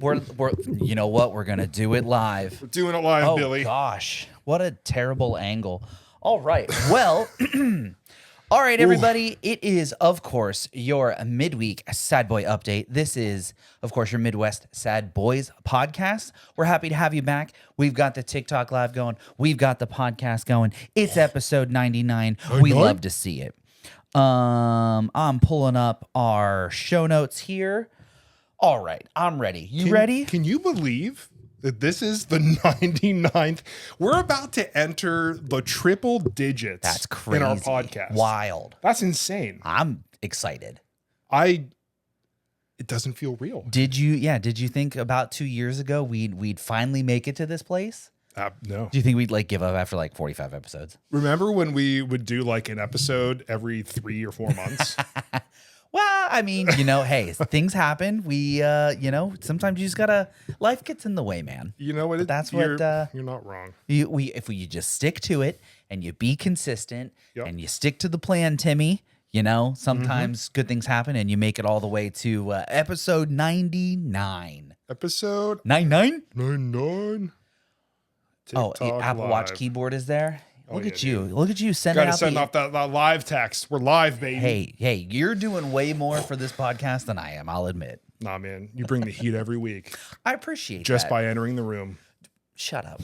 we're you know what? We're gonna do it live. We're doing it live, Billy. Oh gosh, what a terrible angle. All right, well, all right, everybody. It is, of course, your midweek Sad Boy update. This is, of course, your Midwest Sadbois Podcast. We're happy to have you back. We've got the TikTok live going. We've got the podcast going. It's episode 99. We love to see it. I'm pulling up our show notes here. All right, I'm ready. You ready? Can you believe that this is the 99th? We're about to enter the triple digits. That's crazy. In our podcast. Wild. That's insane. I'm excited. It doesn't feel real. Did you think about 2 years ago we'd finally make it to this place? No. Do you think we'd like give up after like 45 episodes? Remember when we would do like an episode every 3 or 4 months? Well, I mean, hey, things happen. We, sometimes you just gotta. Life gets in the way, man. You know what? You're not wrong. If you just stick to it and you be consistent and you stick to the plan, Timmy. Sometimes good things happen and you make it all the way to episode 99. Episode 99? 99. Oh, Apple Live. Watch keyboard is there. Look at you. Dude. Look at you sending Gotta out send off that live text. We're live, baby. Hey, you're doing way more for this podcast than I am, I'll admit. Nah, man. You bring the heat every week. I appreciate just that. by entering the room. Shut up.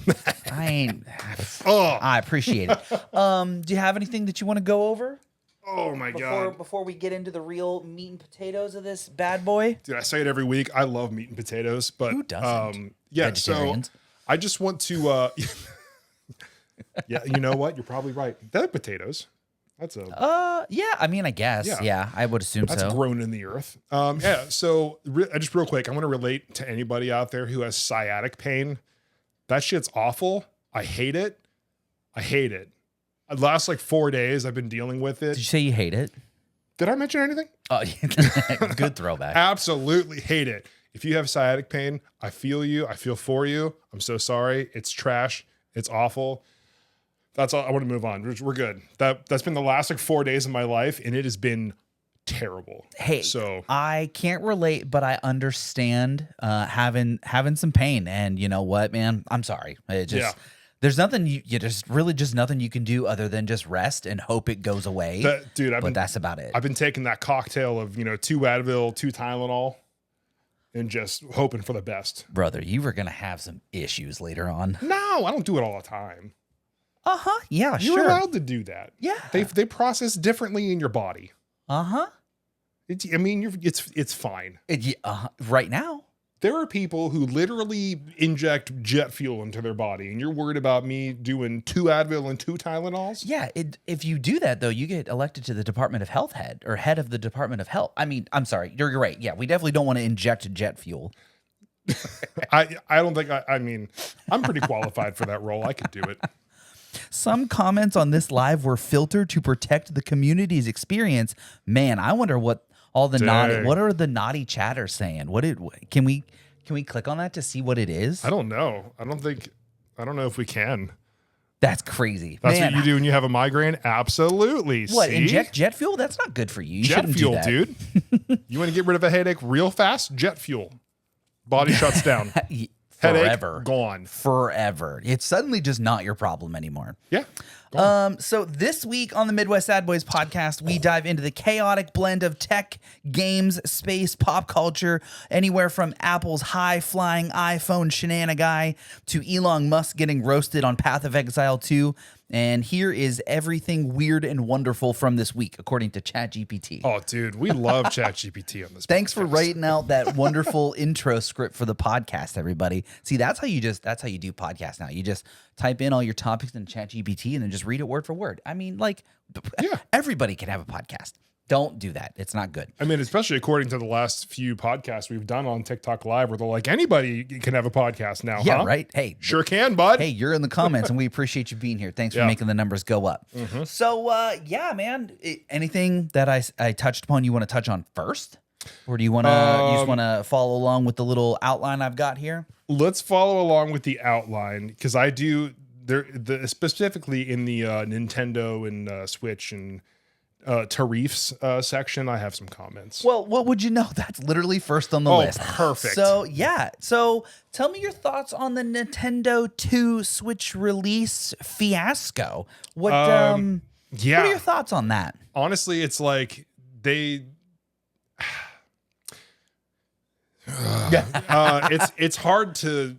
I appreciate it. Do you have anything that you want to go over? Oh my God. Before we get into the real meat and potatoes of this bad boy? Dude, I say it every week. I love meat and potatoes, but who doesn't? So I just want to yeah, you know what? You're probably right. They're potatoes. That's yeah, I mean, I guess. Yeah, I would assume that's grown in the earth. So just real quick, I want to relate to anybody out there who has sciatic pain. That shit's awful. I hate it. The last like 4 days I've been dealing with it. Did you say you hate it? Did I mention anything? Oh, good throwback. Absolutely hate it. If you have sciatic pain, I feel you. I feel for you. I'm so sorry. It's trash. It's awful. That's all. I want to move on. We're good. That's been the last like 4 days of my life, and it has been terrible. Hey, so I can't relate, but I understand having some pain. And you know what, man? I'm sorry. There's nothing there's really just nothing you can do other than just rest and hope it goes away. That's about it. I've been taking that cocktail of 2 Advil, 2 Tylenol, and just hoping for the best. Brother, you were gonna have some issues later on. No, I don't do it all the time. Yeah, You're sure. allowed to do that. Yeah. They process differently in your body. It's fine. Right now. There are people who literally inject jet fuel into their body, and you're worried about me doing 2 Advil and 2 Tylenols? Yeah, if you do that, though, you get elected to the Department of Health head of the Department of Health. I mean, I'm sorry. You're right. Yeah, we definitely don't want to inject jet fuel. I don't think, I'm pretty qualified for that role. I could do it. Some comments on this live were filtered to protect the community's experience. Man, I wonder what all the what are the naughty chatters saying? Can we click on that to see what it is? I don't know. I don't know if we can. That's crazy. That's what you do when you have a migraine? Absolutely. What, See? inject jet fuel? That's not good for you. You jet fuel, do dude. You want to get rid of a headache real fast? Jet fuel. Body shuts down. Forever. Headache, gone. Forever. It's suddenly just not your problem anymore. Yeah. So this week on the Midwest Sadbois Podcast, we dive into the chaotic blend of tech, games, space, pop culture, anywhere from Apple's high-flying iPhone shenanigan to Elon Musk getting roasted on Path of Exile 2. And here is everything weird and wonderful from this week, according to ChatGPT. Oh, dude, we love ChatGPT on this Thanks podcast. for writing out that wonderful intro script for the podcast, everybody. See, that's how you do podcasts now. You just type in all your topics in ChatGPT and then just read it word for word. I mean, everybody can have a podcast. Don't do that. It's not good. I mean, especially according to the last few podcasts we've done on TikTok Live, where they're like, anybody can have a podcast now. Yeah, huh? right. Hey, sure can, bud. Hey, you're in the comments, and we appreciate you being here. Thanks for making the numbers go up. Mm-hmm. So, man, anything that I touched upon you want to touch on first, or do you want to you just want to follow along with the little outline I've got here? Let's follow along with the outline because I do specifically in the Nintendo and Switch and Tariffs section, I have some comments. Well, what would you know? That's literally first on the Oh, list. perfect. So, yeah. So, tell me your thoughts on the Nintendo 2 Switch release fiasco. What Yeah. what are your thoughts on that? Honestly, it's like they it's hard to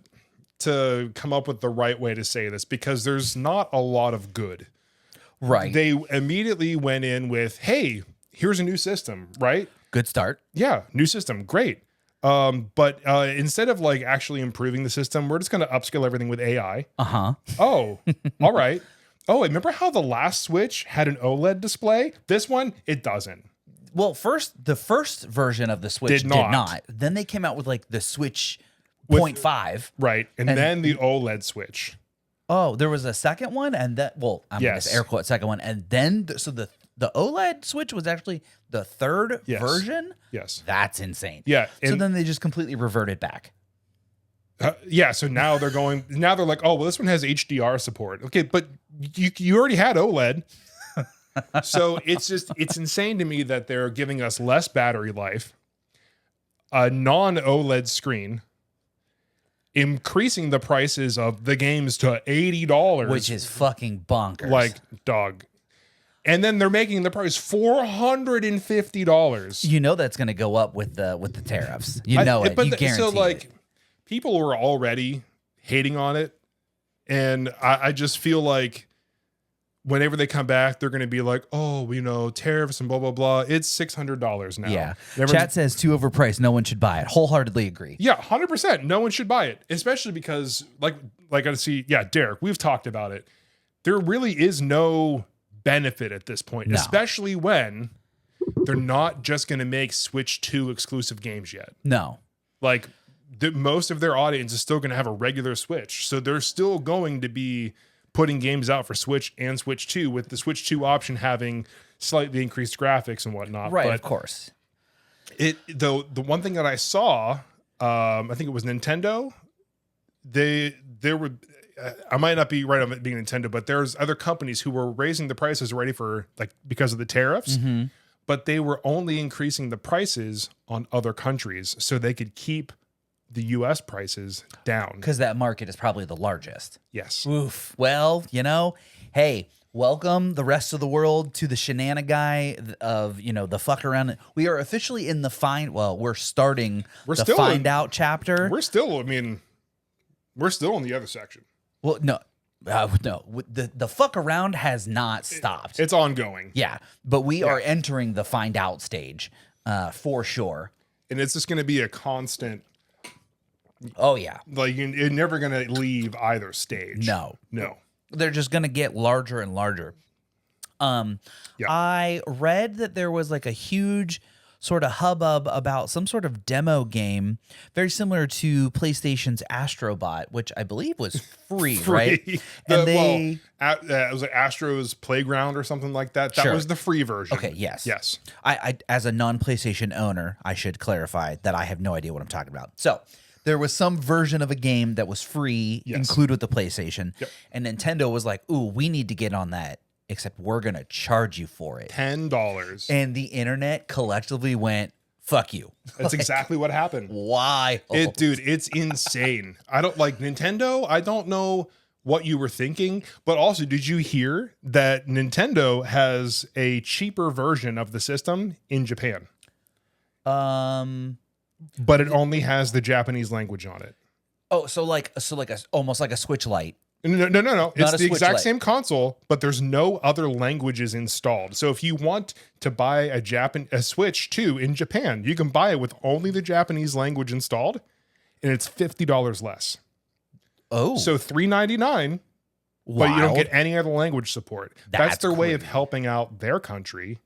come up with the right way to say this because there's not a lot of good. Right. They immediately went in with, hey, here's a new system, right? Good start. Yeah, new system, great. But instead of like actually improving the system, we're just going to upscale everything with AI. Uh-huh. Oh, all right. Oh, remember how the last Switch had an OLED display? This one, it doesn't. Well, the first version of the Switch did not. Then they came out with like the Switch 0.5. Right. And then the OLED Switch. Oh, there was a second one, and that I'm gonna air quote second one, and then so the OLED Switch was actually the third version. Yes, that's insane. Yeah, so then they just completely reverted back. So now they're going. Now they're like, oh well, this one has HDR support. Okay, but you already had OLED. So it's insane to me that they're giving us less battery life, a non-OLED screen, increasing the prices of the games to $80, which is fucking bonkers. Like, dog. And then they're making the price $450. You know that's going to go up with the tariffs. You guarantee so like it. People were already hating on it, and I just feel like whenever they come back, they're going to be like, oh, tariffs and blah, blah, blah. It's $600 now. Yeah. Chat says too overpriced. No one should buy it. Wholeheartedly agree. Yeah, 100%. No one should buy it, especially because like I see, Derek, we've talked about it. There really is no benefit at this point, especially when they're not just going to make Switch 2 exclusive games yet. No. Like most of their audience is still going to have a regular Switch. So they're still going to be putting games out for Switch and Switch 2, with the Switch 2 option having slightly increased graphics and whatnot. Right, but of course. The one thing that I saw, I think it was Nintendo. There were, I might not be right on it being Nintendo, but there's other companies who were raising the prices already for because of the tariffs, but they were only increasing the prices on other countries so they could keep the U.S. prices down. Because that market is probably the largest. Yes. Oof. Well, hey, welcome the rest of the world to the shenanigan of, the fuck around. We are officially in the we're starting the find out chapter. We're still in the other section. Well, no. No, the fuck around has not stopped. It's ongoing. Yeah, but we are entering the find out stage for sure. And it's just going to be a constant. Oh, yeah. Like, you're never going to leave either stage. No. They're just going to get larger and larger. I read that there was like a huge sort of hubbub about some sort of demo game very similar to PlayStation's Astrobot, which I believe was free. Right? And it was like Astro's Playground or something like that. That was the free version. Okay, yes. Yes. I as a non-PlayStation owner, I should clarify that I have no idea what I'm talking about. So there was some version of a game that was free, included with the PlayStation, and Nintendo was like, ooh, we need to get on that, except we're going to charge you for it. $10. And the internet collectively went, fuck you. That's exactly what happened. Why? Dude, it's insane. I don't like Nintendo. I don't know what you were thinking, but also, did you hear that Nintendo has a cheaper version of the system in Japan? But it only has the Japanese language on it. Oh, so almost like a Switch Lite. No. It's the exact same console, but there's no other languages installed. So if you want to buy a Switch 2 in Japan, you can buy it with only the Japanese language installed, and it's $50 less. Oh. So $399, but you don't get any other language support. That's their way of helping out their country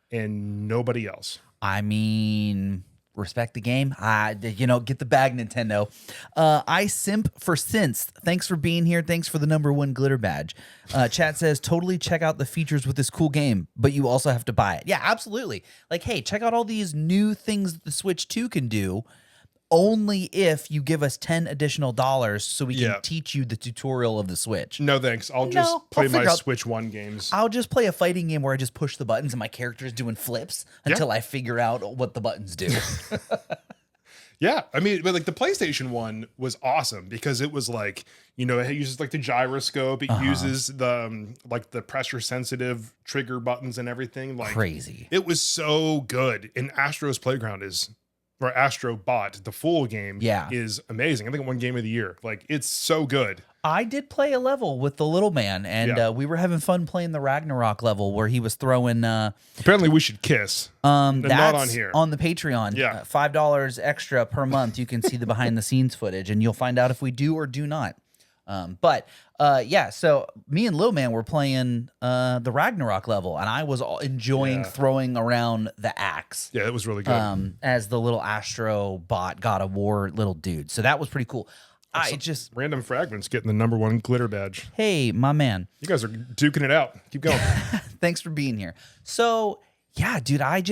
and nobody else. I mean, respect the game. Get the bag, Nintendo. I simp for Synth. Thanks for being here. Thanks for the #1 glitter badge. Chat says, totally check out the features with this cool game, but you also have to buy it. Yeah, absolutely. Like, hey, check out all these new things that the Switch 2 can do. only if you give us $10 additional so we can Yeah. teach you the tutorial of the Switch. No thanks. I'll just No, play I'll my figure out- Switch 1 games. I'll just play a fighting game where I just push the buttons and my character is doing flips until I figure out what the buttons do. Yeah, I mean, but like the PlayStation one was awesome because it was like, you know, it uses like the gyroscope, it uses the like the pressure sensitive trigger buttons and everything. Like Crazy. it was so good. And Astro's Playground or Astro Bot, the full game, is amazing. I think it won Game of the Year. Like it's so good. I did play a level with the little man, and we were having fun playing the Ragnarok level where he was throwing. Apparently, we should kiss. That's not on here. On the Patreon. Yeah. $5 extra per month. You can see the behind the scenes footage, and you'll find out if we do or do not. So me and Lil Man were playing the Ragnarok level, and I was enjoying throwing around the axe. Yeah, it was really good. As the little Astro Bot God of War little dude. So that was pretty cool. Random Fragments getting the #1 glitter badge. Hey, my man. You guys are duking it out. Keep going. Thanks for being here. So, yeah, dude, I've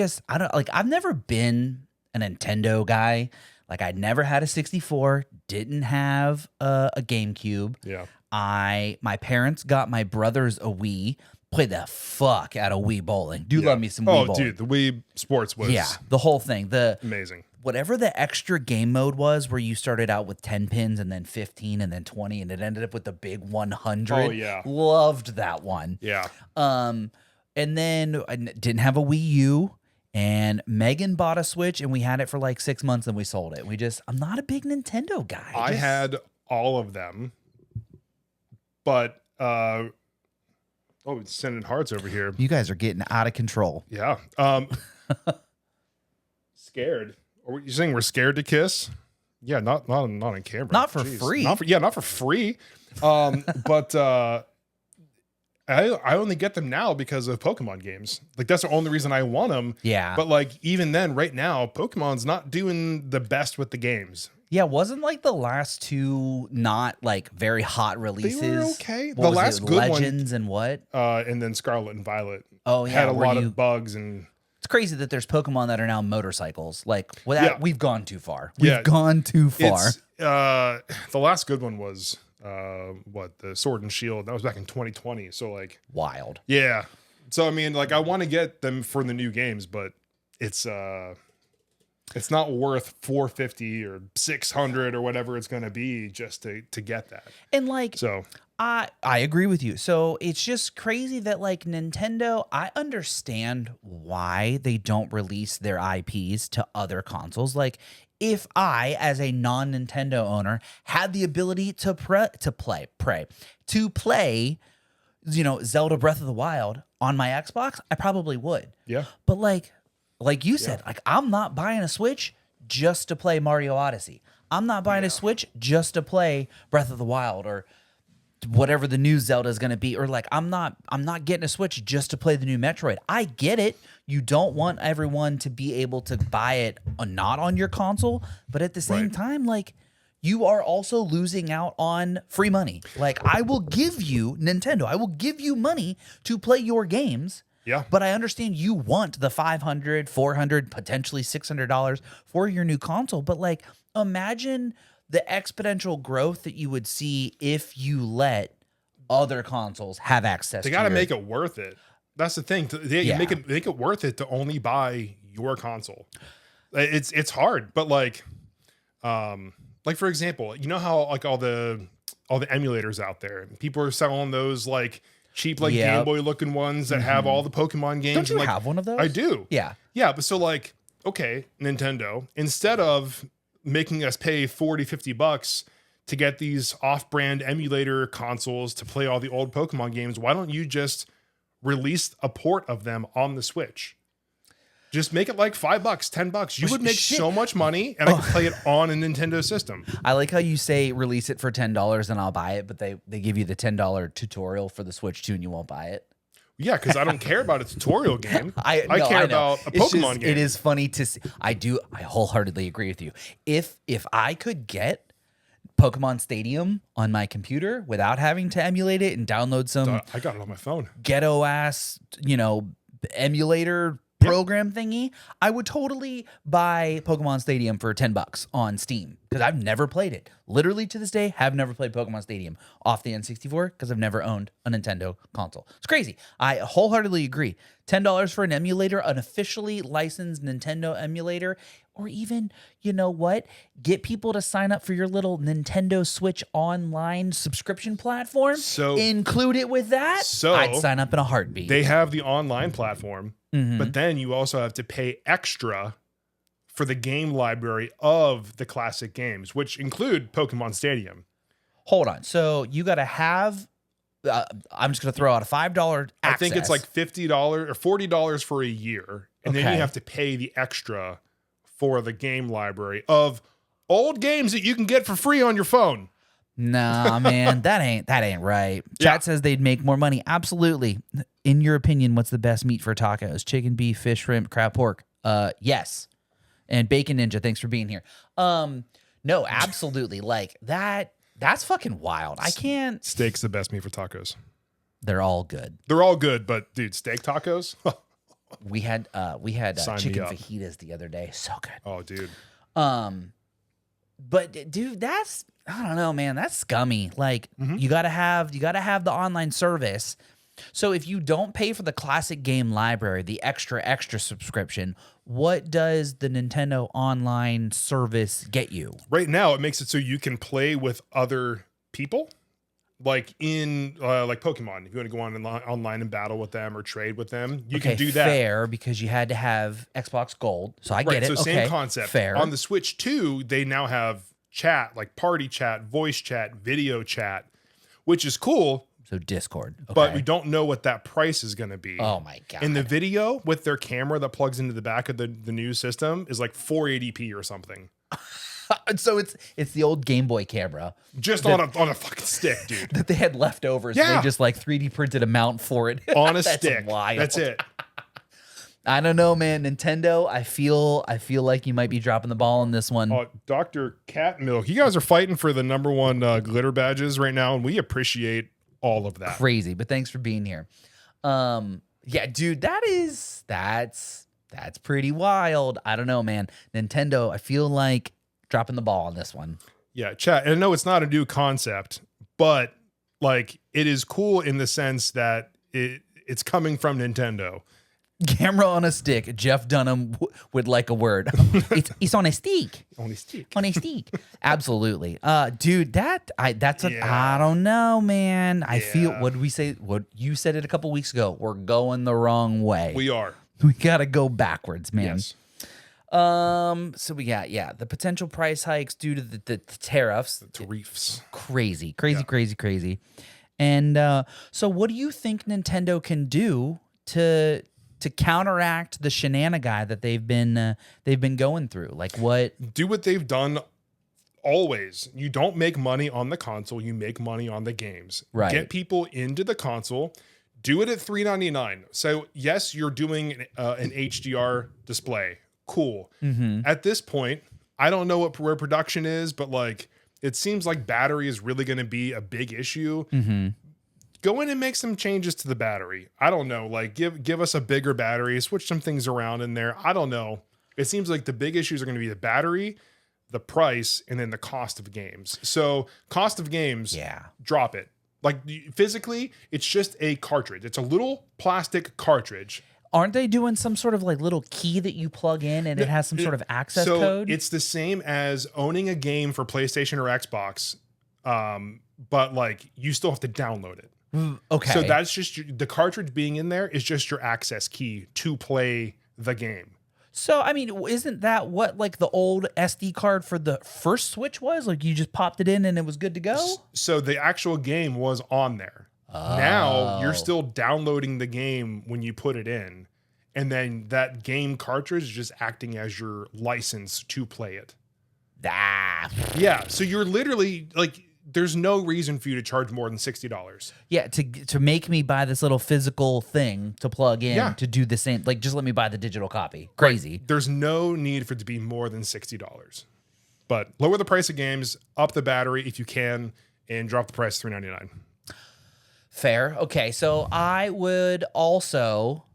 never been a Nintendo guy. Like, I'd never had a 64, didn't have a GameCube. Yeah. My parents got my brothers a Wii, played the fuck out of Wii bowling. Love me some Wii bowling. Oh, dude, the Wii Sports was the whole thing. amazing. Whatever the extra game mode was where you started out with 10 pins and then 15 and then 20 and it ended up with the big 100. Oh, yeah. Loved that one. Yeah. And then I didn't have a Wii U, and Megan bought a Switch and we had it for like 6 months and we sold it. I'm not a big Nintendo guy. I had all of them, but it's sending hearts over here. You guys are getting out of control. Yeah. Scared. Are you saying we're scared to kiss? Yeah, not on camera. Not for free. Not for free. But I only get them now because of Pokemon games. Like that's the only reason I want them. Yeah. But like even then, right now, Pokemon's not doing the best with the games. Yeah, wasn't like the last two not like very hot releases? They were okay. What The was last it, good Legends and what? and then Scarlet and Violet. Oh yeah, had a lot of bugs and. It's crazy that there's Pokemon that are now motorcycles. Like, we've gone too far. Yeah. Gone too far. The last good one was the Sword and Shield. That was back in 2020. So like Wild. yeah. So I mean, like I want to get them for the new games, but it's not worth $450 or $600 or whatever it's going to be just to get that. And like, So I agree with you. So it's just crazy that like Nintendo, I understand why they don't release their IPs to other consoles. Like if I, as a non-Nintendo owner, had the ability to play, Zelda Breath of the Wild on my Xbox, I probably would. yeah. But like you said, like I'm not buying a Switch just to play Mario Odyssey. I'm not buying a Switch just to play Breath of the Wild or whatever the new Zelda is going to be, or like I'm not getting a Switch just to play the new Metroid. I get it. You don't want everyone to be able to buy it not on your console, but at the same time, like you are also losing out on free money. Like I will give you Nintendo, I will give you money to play your games. Yeah. But I understand you want the $500, $400, potentially $600 for your new console. But like, imagine the exponential growth that you would see if you let other consoles have access. They to got to your- make it worth it. That's the thing. Make it worth it to only buy your console. It's hard, but like for example, you know how like all the emulators out there, people are selling those like cheap like Game Boy looking ones that have all the Pokemon games. Don't you and, like, have one of those? I do. Yeah. Yeah, but so like, okay, Nintendo, instead of making us pay $40-$50 to get these off-brand emulator consoles to play all the old Pokemon games, why don't you just release a port of them on the Switch? Just make it like $5, $10. You would make so much money, and I could play it on a Nintendo system. I like how you say release it for $10 and I'll buy it, but they give you the $10 tutorial for the Switch too, and you won't buy it. Yeah, because I don't care about a tutorial game. I know. care about a Pokemon game. It is funny to see. I wholeheartedly agree with you. If I could get Pokemon Stadium on my computer without having to emulate it and download some I got it on my phone. ghetto ass, emulator program thingy, I would totally buy Pokemon Stadium for $10 on Steam because I've never played it. Literally to this day, have never played Pokemon Stadium off the N64 because I've never owned a Nintendo console. It's crazy. I wholeheartedly agree. $10 for an emulator, an officially licensed Nintendo emulator, or even, you know what? Get people to sign up for your little Nintendo Switch online subscription platform. So include it with that. So I'd sign up in a heartbeat. They have the online platform, but then you also have to pay extra for the game library of the classic games, which include Pokemon Stadium. Hold on. So you got to have. I'm just going to throw out a $5 access. I think it's like $50 or $40 for a year, and then you have to pay the extra for the game library of old games that you can get for free on your phone. Nah, man, that ain't right. Chat says they'd make more money. Absolutely. In your opinion, what's the best meat for tacos? Chicken, beef, fish, shrimp, crab, pork? Yes. And Bacon Ninja, thanks for being here. No, absolutely. Like that's fucking wild. I can't. Steak's the best meat for tacos. They're all good. They're all good, but dude, steak tacos? We had Sign me chicken up. fajitas the other day. So good. Oh, dude. But dude, that's, I don't know, man. That's scummy. Like you gotta have the online service. So if you don't pay for the classic game library, the extra subscription, what does the Nintendo online service get you? Right now, it makes it so you can play with other people, like in like Pokemon. If you want to go online and battle with them or trade with them, you can do that. Fair, because you had to have Xbox Gold. So I get it. So same concept. Fair. On the Switch 2, they now have chat, like party chat, voice chat, video chat, which is cool. So Discord. Okay. But we don't know what that price is going to be. Oh my God. In the video with their camera that plugs into the back of the new system is like 480p or something. So it's the old Game Boy camera. Just on a fucking stick, dude. That they had leftovers. Yeah. They just like 3D printed a mount for it. On a That's stick. Wild. That's it. I don't know, man. Nintendo, I feel like you might be dropping the ball on this one. Dr. Cat Milk, you guys are fighting for the #1 glitter badges right now, and we appreciate all of that. Crazy, but thanks for being here. Yeah, dude, that's pretty wild. I don't know, man. Nintendo, I feel like dropping the ball on this one. Yeah, chat. And I know it's not a new concept, but like it is cool in the sense that it's coming from Nintendo. Camera on a stick. Jeff Dunham would like a word. It's on a stick. On a stick. On a stick. Absolutely. Dude, I don't know, man. I feel, what did we say? What you said it a couple weeks ago. We're going the wrong way. We are. We got to go backwards, man. Yes. So we got, the potential price hikes due to the tariffs. The tariffs. Crazy. And so what do you think Nintendo can do to counteract the shenanigan that they've been going through? Like what? Do what they've done always. You don't make money on the console, you make money on the games. Right. Get people into the console. Do it at $3.99. So yes, you're doing an HDR display. Cool. Mm-hmm. At this point, I don't know where production is, but like it seems like battery is really going to be a big issue. Mm-hmm. Go in and make some changes to the battery. I don't know. Like give us a bigger battery, switch some things around in there. I don't know. It seems like the big issues are going to be the battery, the price, and then the cost of games. So cost of games, drop it. Like physically, it's just a cartridge. It's a little plastic cartridge. Aren't they doing some sort of like little key that you plug in and it has some sort of access code? It's the same as owning a game for PlayStation or Xbox, but like you still have to download it. Okay. So that's just the cartridge being in there is just your access key to play the game. So, I mean, isn't that what like the old SD card for the first Switch was? Like you just popped it in and it was good to go? So the actual game was on there. Oh. Now you're still downloading the game when you put it in. And then that game cartridge is just acting as your license to play it. Yeah. So you're literally like, there's no reason for you to charge more than $60. Yeah, to make me buy this little physical thing to plug in to do the same. Like, just let me buy the digital copy. Crazy. Right. There's no need for it to be more than $60. But lower the price of games, up the battery if you can, and drop the price to $3.99. Fair. Okay, so I would also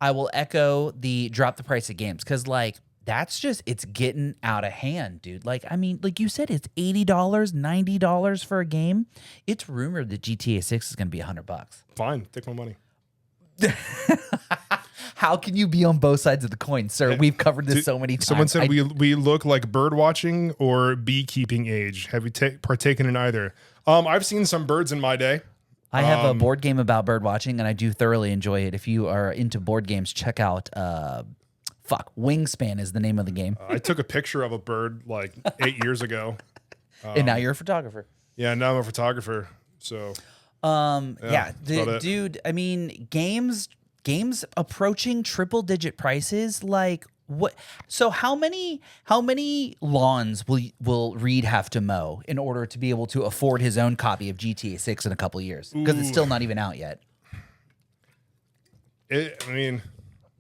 I will echo the drop the price of games because like it's getting out of hand, dude. Like, I mean, like you said, it's $80, $90 for a game. It's rumored that GTA 6 is going to be $100. Fine, take my money. How can you be on both sides of the coin, sir? We've covered this so many times. Someone said we look like bird watching or beekeeping age. Have you partaken in either? I've seen some birds in my day. I have a board game about bird watching, and I do thoroughly enjoy it. If you are into board games, check out Wingspan is the name of the game. I took a picture of a bird like 8 years ago. And now you're a photographer. Yeah, now I'm a photographer. So dude, I mean, games approaching triple digit prices, like what? So how many lawns will Reed have to mow in order to be able to afford his own copy of GTA 6 in a couple of years? Because it's still not even out yet.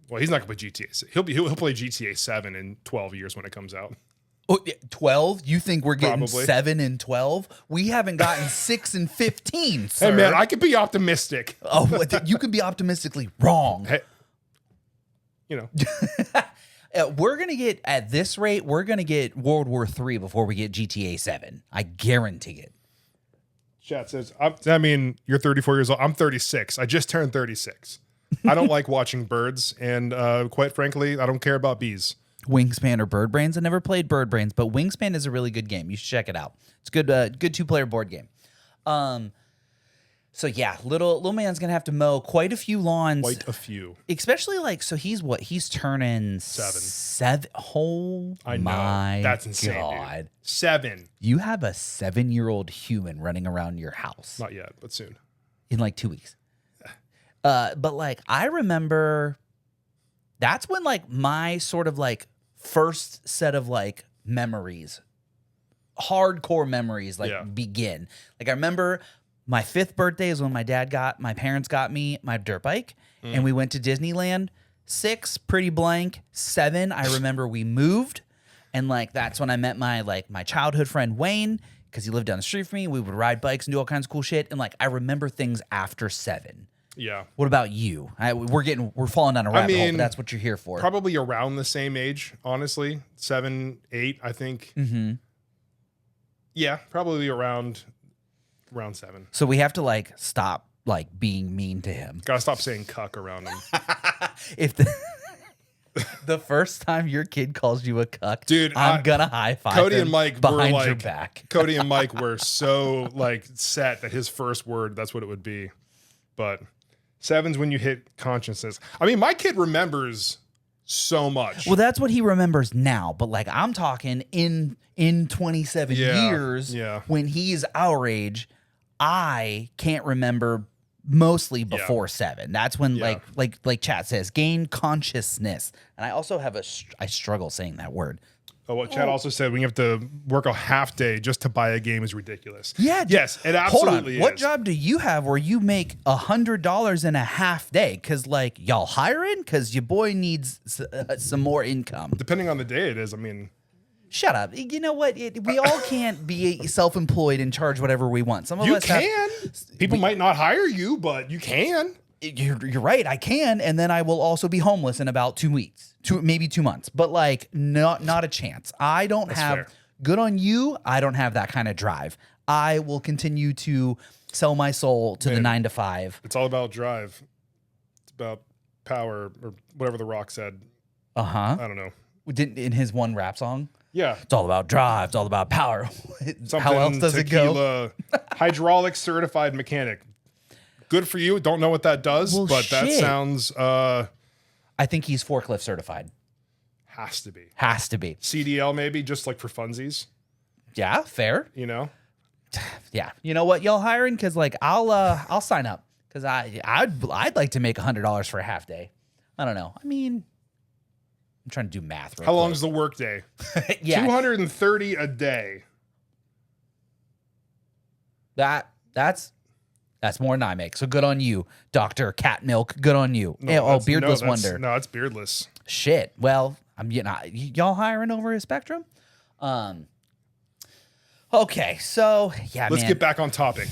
Well, he's not going to play GTA 6. He'll play GTA 7 in 12 years when it comes out. Oh, 12? You think we're getting Probably. 7 and 12? We haven't gotten 6 and 15, sir. Hey, man, I could be optimistic. Oh, you could be optimistically wrong. Hey, We're going to get, at this rate, we're going to get World War III before we get GTA 7. I guarantee it. Chat says, you're 34 years old. I'm 36. I just turned 36. I don't like watching birds, and quite frankly, I don't care about bees. Wingspan or Bird Brains? I never played Bird Brains, but Wingspan is a really good game. You should check it out. It's a good 2-player board game. So yeah, little man's gonna have to mow quite a few lawns. Quite a few. Especially like, so he's turning 7. Oh I know. my That's insane, God. dude. 7. You have a 7-year-old human running around your house. Not yet, but soon. In like 2 weeks. But like, I remember that's when like my sort of like first set of like memories, hardcore memories, like begin. Like I remember my 5th birthday is when my parents got me my dirt bike and we went to Disneyland. 6, pretty blank. 7, I remember we moved. And like, that's when I met my childhood friend Wayne, because he lived down the street from me. We would ride bikes and do all kinds of cool shit. And like, I remember things after 7. Yeah. What about you? We're falling down a rabbit hole, but that's what you're here for. Probably around the same age, honestly. 7, 8, I think. Mm-hmm. Yeah, probably around 7. So we have to like stop like being mean to him. Gotta stop saying cuck around him. If the first time your kid calls you a cuck, dude, I'm gonna high five Cody him and Mike behind were like, your back. Cody and Mike were so like set that his first word, that's what it would be. But 7's when you hit consciousness. I mean, my kid remembers so much. Well, that's what he remembers now. But like, I'm talking in 27 years, when he's our age, I can't remember mostly before 7. That's when like chat says, gain consciousness. And I also have I struggle saying that word. Oh, what Chad also said, when you have to work a half day just to buy a game is ridiculous. Yeah. Yes, it absolutely is. What job do you have where you make $100 in a half day? Because like, y'all hiring? Because your boy needs some more income. Depending on the day it is. I mean, shut up. You know what? We all can't be self-employed and charge whatever we want. Some of you us can. People might not hire you, but you can. You're right. I can, and then I will also be homeless in about 2 weeks, maybe 2 months. But like, not a chance. I don't That's have. fair. Good on you. I don't have that kind of drive. I will continue to sell my soul to the 9 to 5. It's all about drive. It's about power, or whatever The Rock said. I don't know. In his one rap song. Yeah. It's all about drive. It's all about power. How else does tequila, it go? Hydraulic certified mechanic. Good for you. Don't know what that does, but that sounds... I think he's forklift certified. Has to be. Has to be. CDL maybe, just like for funsies. Yeah, fair. You know? Yeah. You know what, y'all hiring? Because like, I'll sign up. Because I'd like to make $100 for a half day. I don't know. I mean, I'm trying to do math. How long is the work day? Yeah. 230 a day. That's more than I make. So good on you, Dr. Cat Milk. Good on you. Beardless Wonder. No, it's beardless. Shit. Well, I'm getting y'all hiring over a spectrum. Okay, so yeah, Let's get back on topic.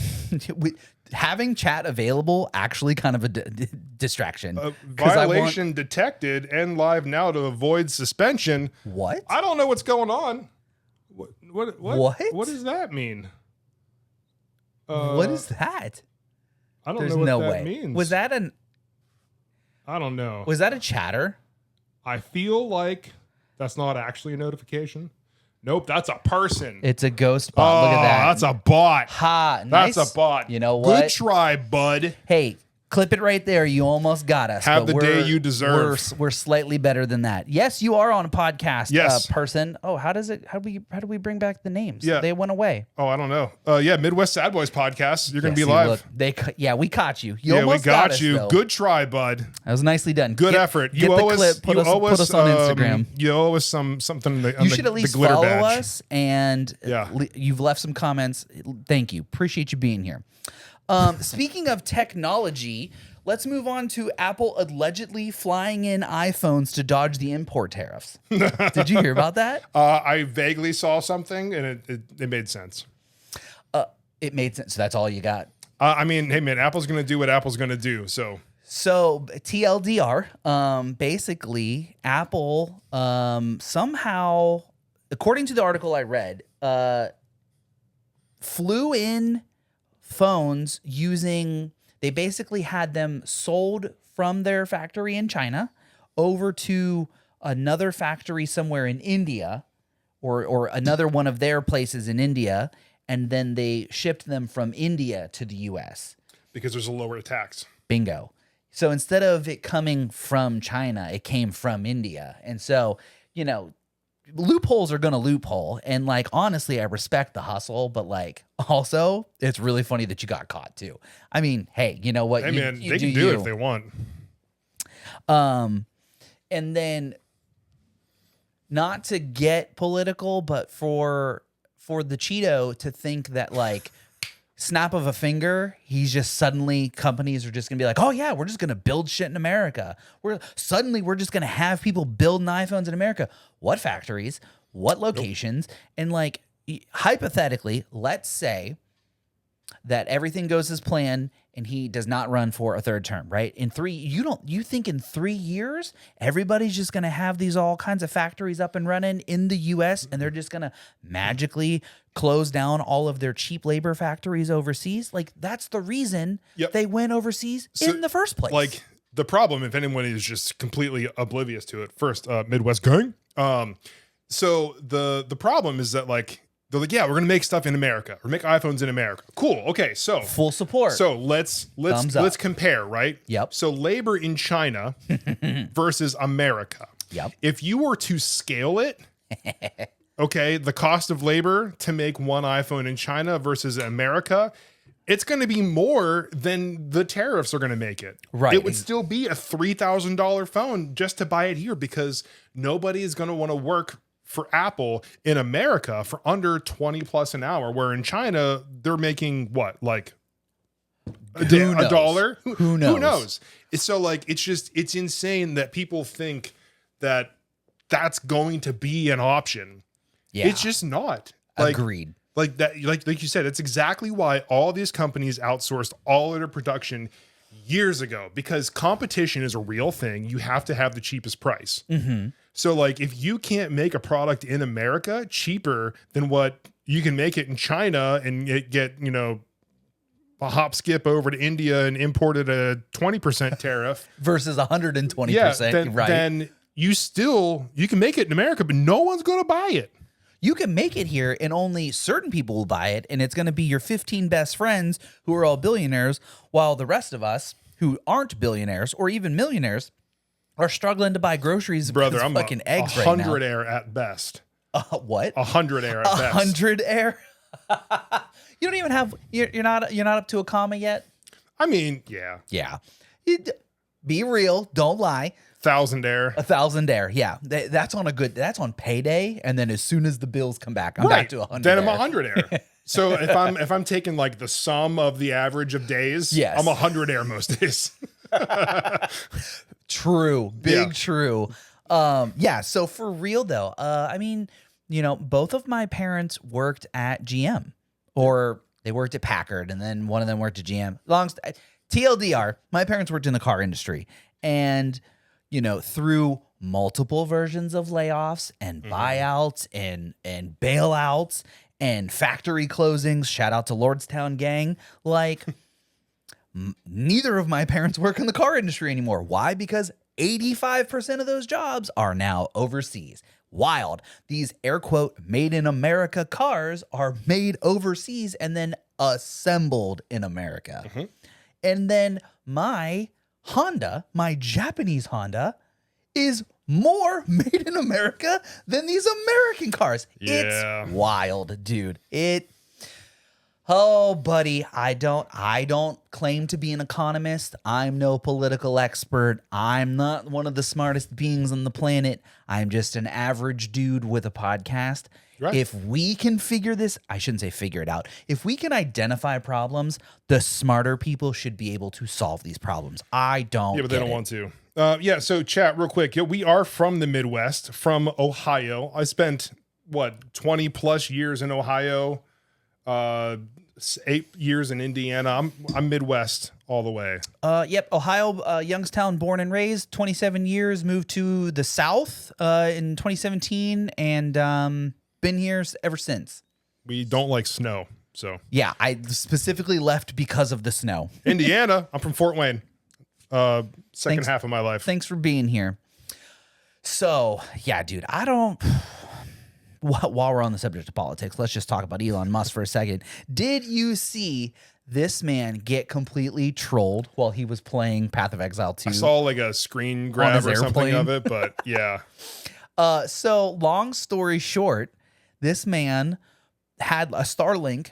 having chat available actually kind of a distraction. 'Cause Violation detected. End live now to avoid suspension. What? I don't know what's going on. What? What does that mean? What is that? I don't There's know what no that way. means. Was that I don't know. Was that a chatter? I feel like that's not actually a notification. Nope, that's a person. It's a ghost bot. Look at that. That's a bot. Ha, nice. That's a bot. You know what? Good try, bud. Hey, clip it right there. You almost got us. Have but the day you deserve. We're slightly better than that. Yes, you are on a podcast. Yes. Person. Oh, how do we bring back the names? Yeah. They went away. Oh, I don't know. Yeah, Midwest Sadbois Podcast. You're gonna be See, live. look, we caught you. Yeah, we almost got us, you. though. Good try, bud. That was nicely done. Good effort. Get the clip. Put us on Instagram. You owe us something. You should at least glitter follow badge. us, and you've left some comments. Thank you. Appreciate you being here. Speaking of technology, let's move on to Apple allegedly flying in iPhones to dodge the import tariffs. Did you hear about that? I vaguely saw something, and it made sense. It made sense. So that's all you got. I mean, hey man, Apple's gonna do what Apple's gonna do. So TLDR, basically Apple somehow, according to the article I read, flew in phones using, they basically had them sold from their factory in China over to another factory somewhere in India or another one of their places in India, and then they shipped them from India to the US. because there's a lower tax. Bingo. So instead of it coming from China, it came from India. And so, loopholes are going to loophole. And like, honestly, I respect the hustle, but like, also, it's really funny that you got caught too. I mean, hey, you know what? Hey man, they can do it if they want. And then, not to get political, but for the Cheeto to think that like, snap of a finger, companies are just gonna be like, oh yeah, we're just gonna build shit in America. We're just gonna have people building iPhones in America. What factories? What locations? Nope. And like, hypothetically, let's say that everything goes as planned and he does not run for a third term, right? You think in 3 years, everybody's just going to have these all kinds of factories up and running in the US and they're just going to magically close down all of their cheap labor factories overseas? Like, that's the reason they went overseas in the first place. Like, the problem, if anyone is just completely oblivious to it, first, Midwest gang. So the problem is that like, they're like, yeah, we're gonna make stuff in America or make iPhones in America. Cool. Okay, so full support. So let's compare, right? Yep. So labor in China versus America. Yep. If you were to scale it, okay, the cost of labor to make one iPhone in China versus America, it's going to be more than the tariffs are going to make it. Right. It would still be a $3,000 phone just to buy it here because nobody is going to want to work for Apple in America for under 20 plus an hour, where in China, they're making what? Like a dollar? Who knows? Who knows? So like, it's insane that people think that that's going to be an option. Yeah. It's just not. Agreed. Like that, like you said, it's exactly why all these companies outsourced all of their production years ago, because competition is a real thing. You have to have the cheapest price. Mm-hmm. So like, if you can't make a product in America cheaper than what you can make it in China and get, a hop skip over to India and import it a 20% tariff versus 120%, right? Then you can make it in America, but no one's going to buy it. You can make it here and only certain people will buy it, and it's going to be your 15 best friends who are all billionaires, while the rest of us who aren't billionaires or even millionaires are struggling to buy groceries. Brother, I'm fucking eggs 100 right now. air at best. What? 100 air at best. 100 air? You don't even have, you're not up to a comma yet? I mean, yeah. Yeah. Be real. Don't lie. 1,000 air. 1,000 air. Yeah. That's on payday. And then as soon as the bills come back, I'm back to 100 Then air. I'm 100 air. So if I'm taking like the sum of the average of days, yes. I'm 100 air most days. True. Big true. Yeah. So for real though, I mean, both of my parents worked at GM, or They worked at Packard, and then one of them worked at GM. TLDR, my parents worked in the car industry. And, through multiple versions of layoffs and buyouts and bailouts and factory closings, shout out to Lordstown gang, neither of my parents work in the car industry anymore. Why? Because 85% of those jobs are now overseas. Wild. These air quote made in America cars are made overseas and then assembled in America. And then my Honda, my Japanese Honda, is more made in America than these American cars. Yeah. It's wild, dude. Oh, buddy, I don't claim to be an economist. I'm no political expert. I'm not one of the smartest beings on the planet. I'm just an average dude with a podcast. Right. If we can figure this, I shouldn't say figure it out. If we can identify problems, the smarter people should be able to solve these problems. I don't. Yeah, but they don't want to. So chat real quick. Yeah, we are from the Midwest, from Ohio. I spent 20 plus years in Ohio, 8 years in Indiana. I'm Midwest all the way. Yep. Ohio, Youngstown, born and raised, 27 years, moved to the South in 2017, and been here ever since. We don't like snow, so. Yeah, I specifically left because of the snow. Indiana, I'm from Fort Wayne. Second half of my life. Thanks for being here. So, yeah, dude, while we're on the subject of politics, let's just talk about Elon Musk for a second. Did you see this man get completely trolled while he was playing Path of Exile 2? I saw like a screen grab or something of it, but yeah. So long story short, this man had a Starlink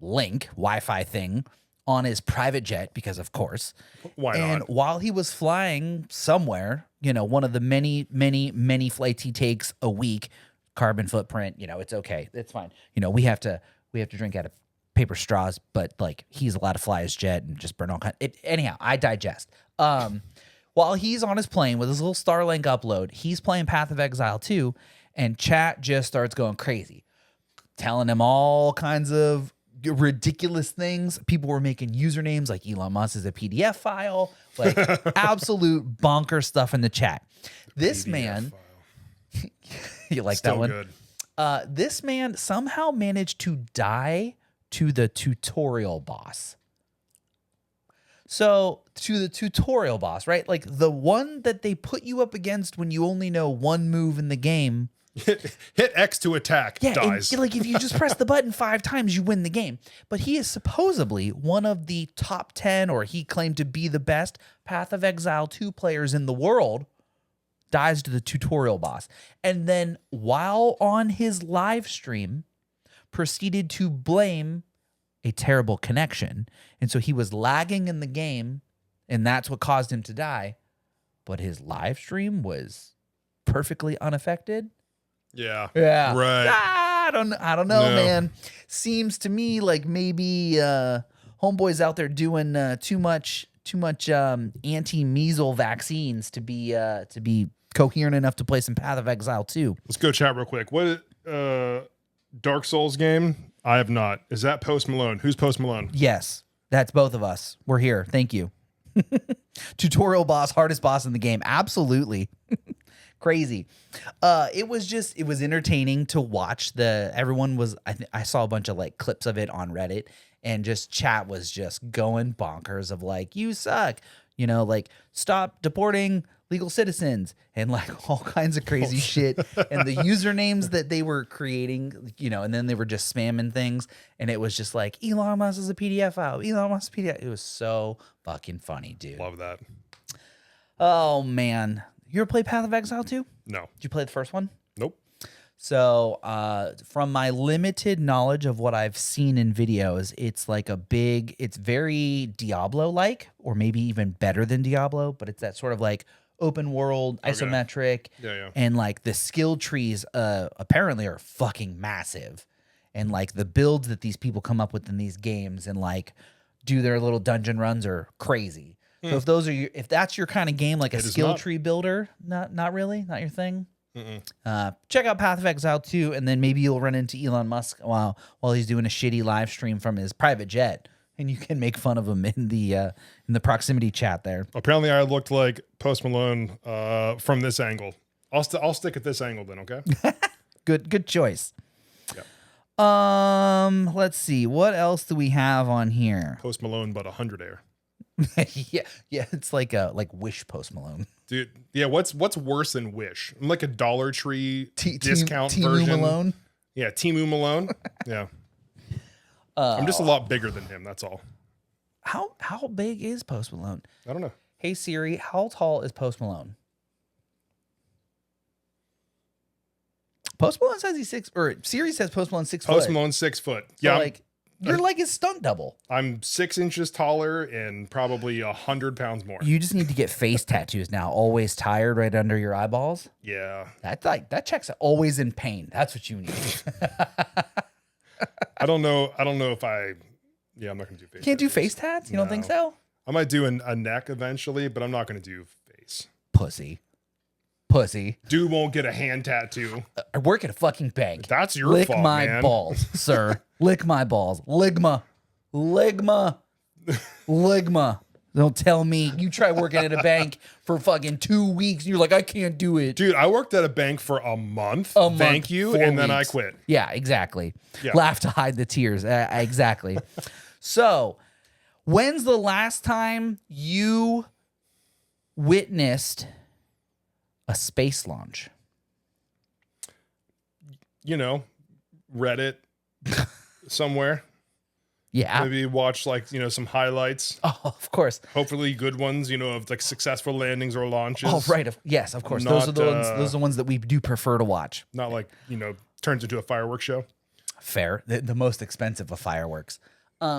link Wi-Fi thing on his private jet because, of course, why not? And while he was flying somewhere, one of the many flights he takes a week, carbon footprint, it's okay, it's fine. We have to drink out of paper straws, but he's allowed to fly his jet and just burn all kinds. Anyhow, I digest. While he's on his plane with his little Starlink upload, he's playing Path of Exile 2, and chat just starts going crazy, telling him all kinds of ridiculous things. People were making usernames like Elon Musk is a PDF file, absolute bonker stuff in the chat. This man, you like Still that one? Good. This man somehow managed to die to the tutorial boss. So to the tutorial boss, right? Like the one that they put you up against when you only know one move in the game. Hit X to attack, dies. And, if you just press the button 5 times, you win the game. But he is supposedly one of the top 10, or he claimed to be the best Path of Exile 2 players in the world, dies to the tutorial boss. And then while on his live stream, proceeded to blame a terrible connection. And so he was lagging in the game, and that's what caused him to die. But his live stream was perfectly unaffected. Yeah. Right. I don't know, No. man. Seems to me like maybe homeboys out there doing too much anti-measles vaccines to be coherent enough to play some Path of Exile 2. Let's go chat real quick. What Dark Souls game? I have not. Is that Post Malone? Who's Post Malone? Yes, that's both of us. We're here. Thank you. Tutorial boss, hardest boss in the game. Absolutely. Crazy. It was entertaining to watch. I saw a bunch of clips of it on Reddit, and just chat was just going bonkers of you suck, stop deporting legal citizens and all kinds of crazy shit. And the usernames that they were creating, and then they were just spamming things, and it was just Elon Musk is a PDF file. Elon Musk is a PDF. It was so fucking funny, dude. Love that. Oh man. You ever play Path of Exile 2? No. Did you play the first one? Nope. So, from my limited knowledge of what I've seen in videos, it's it's very Diablo-like, or maybe even better than Diablo, but it's that sort of open world, isometric, Yeah. and the skill trees apparently are fucking massive, and the builds that these people come up with in these games and do their little dungeon runs are crazy. So if that's your kind of game, a skill tree builder, not really, not your thing. Check out Path of Exile too, and then maybe you'll run into Elon Musk while he's doing a shitty live stream from his private jet, and you can make fun of him in the proximity chat there. Apparently, I looked like Post Malone from this angle. I'll stick at this angle then. Okay. Good choice. Yep. Let's see. What else do we have on here? Post Malone, but 100 air. yeah. It's like Wish Post Malone. Dude, yeah. What's worse than Wish? I'm like a Dollar Tree discount Timu version. Malone. Yeah, Timu Malone. Yeah. I'm just a lot bigger than him. That's all. How big is Post Malone? I don't know. Hey Siri, how tall is Post Malone? Post Malone says he's Siri says Post Malone's 6 foot. Post Malone's 6 foot. So Yeah. you're like his stunt double. I'm 6 inches taller and probably 100 pounds more. You just need to get face tattoos now. Always tired right under your eyeballs. Yeah. That check's always in pain. That's what you need. I don't know if yeah, I'm not going to do face. Can't do tattoos. face tats? You don't think so? I might do a neck eventually, but I'm not going to do face. Pussy. Dude won't get a hand tattoo. I work at a fucking bank. That's your Lick fault, my man. balls, sir. Lick my balls. Ligma. Don't tell me you try working at a bank for fucking 2 weeks and you're like, I can't do it. Dude, I worked at a bank for a month. Thank you. 4 And then I weeks. quit. Yeah, exactly. Yeah. Laugh to hide the tears. Exactly. So, when's the last time you witnessed a space launch? You know, Reddit somewhere. Yeah. Maybe watch some highlights. Oh, of course. Hopefully good ones, of like successful landings or launches. Oh, right. Yes, of course. Those are the ones. Those are the ones that we do prefer to watch. Not like, turns into a fireworks show. Fair. The most expensive of fireworks.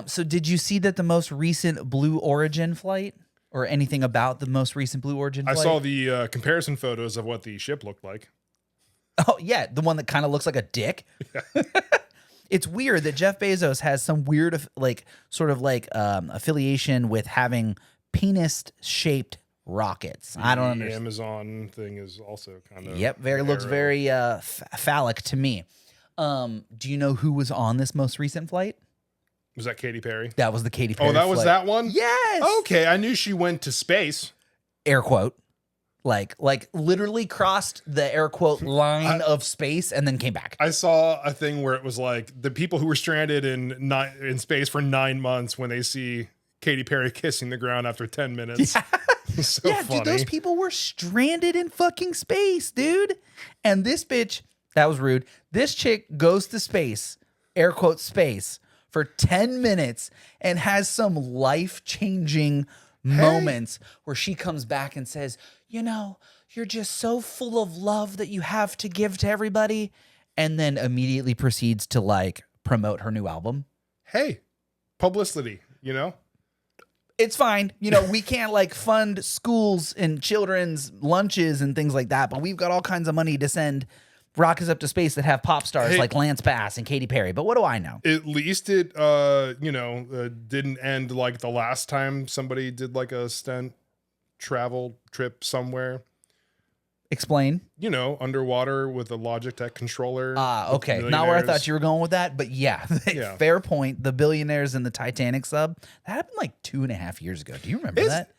So did you see that the most recent Blue Origin flight or anything about the most recent Blue Origin flight? I saw the comparison photos of what the ship looked like. Oh, yeah. The one that kind of looks like a dick. Yeah. It's weird that Jeff Bezos has some weird, affiliation with having penis-shaped rockets. I don't understand. The Amazon thing is also kind of... Yep, looks very phallic to me. Do you know who was on this most recent flight? Was that Katy Perry? That was the Katy Perry Oh, that flight. was that one? Yes! Okay, I knew she went to space. Air quote. Like literally crossed the air quote line of space and then came back. I saw a thing where it was like the people who were stranded in space for 9 months when they see Katy Perry kissing the ground after 10 minutes. Yeah, So funny. dude, those people were stranded in fucking space, dude. And this bitch, that was rude. This chick goes to space, air quote space, for 10 minutes and has some life-changing moments where she comes back and says, you're just so full of love that you have to give to everybody, and then immediately proceeds to promote her new album. Hey, publicity, It's fine. We can't fund schools and children's lunches and things like that, but we've got all kinds of money to send rockets up to space that have pop stars like Lance Bass and Katy Perry. But what do I know? At least it, didn't end like the last time somebody did like a stunt travel trip somewhere. Explain. Underwater with a Logitech controller. Okay. Not where I thought you were going with that, but yeah. Fair point. The billionaires in the Titanic sub, that happened 2.5 years ago. Do you remember that?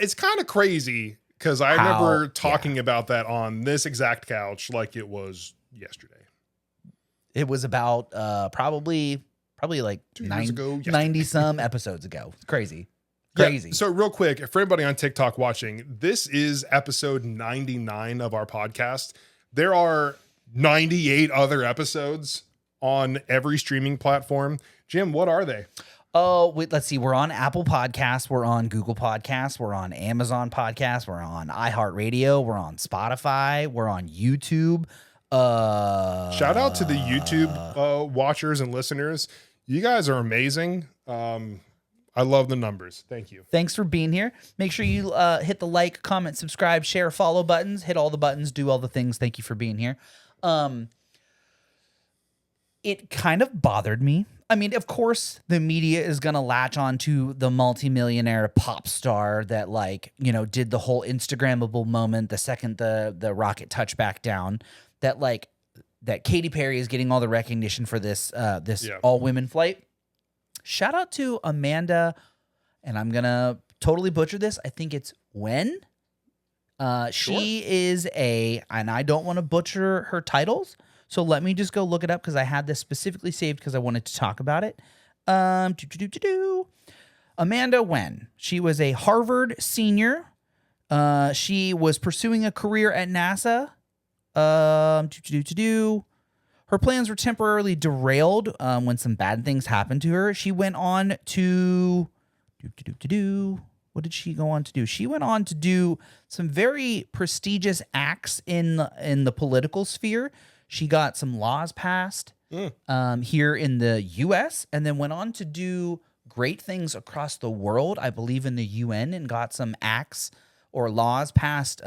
It's kind of crazy because I remember talking about that on this exact couch like it was yesterday. It was about probably 2 years ago, 90 some episodes ago. It's crazy. Crazy. Yeah, so real quick, for everybody on TikTok watching, this is episode 99 of our podcast. There are 98 other episodes on every streaming platform. Jim, what are they? Oh, wait, let's see. We're on Apple Podcasts. We're on Google Podcasts. We're on Amazon Podcasts. We're on iHeartRadio. We're on Spotify. We're on YouTube. Shout out to the YouTube watchers and listeners. You guys are amazing. I love the numbers. Thank you. Thanks for being here. Make sure you hit the like, comment, subscribe, share, follow buttons. Hit all the buttons. Do all the things. Thank you for being here. It kind of bothered me I mean, of course, the media is going to latch on to the multimillionaire pop star that, like, you know, did the whole Instagrammable moment the second the rocket touched back down. That Katy Perry is getting all the recognition for this all women flight. Shout out to Amanda, and I'm gonna totally butcher this. I think it's Wen. She is and I don't want to butcher her titles, so let me just go look it up because I had this specifically saved because I wanted to talk about it. Amanda Wen. She was a Harvard senior. She was pursuing a career at NASA. Her plans were temporarily derailed when some bad things happened to her. She went on to what did she go on to do? She went on to do some very prestigious acts in the political sphere. She got some laws passed here in the U.S. and then went on to do great things across the world, I believe in the UN, and got some acts or laws passed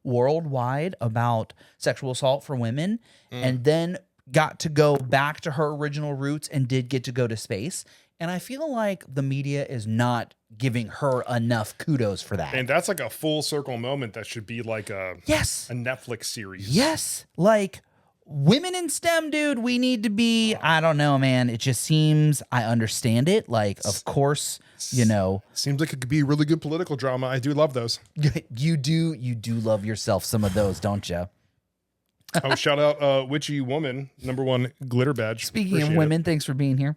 worldwide about sexual assault for women, and then got to go back to her original roots and did get to go to space. And I feel like the media is not giving her enough kudos for that. And that's like a full circle moment that should be like a Netflix series. Yes. Like, women in STEM, dude, we need to be, I don't know, man. It just seems, I understand it. Like, of course, you know. Seems like it could be really good political drama. I do love those. You do love yourself some of those, don't you? Oh, shout out Witchy Woman, #1 glitter badge. Speaking Appreciate of women, it. thanks for being here.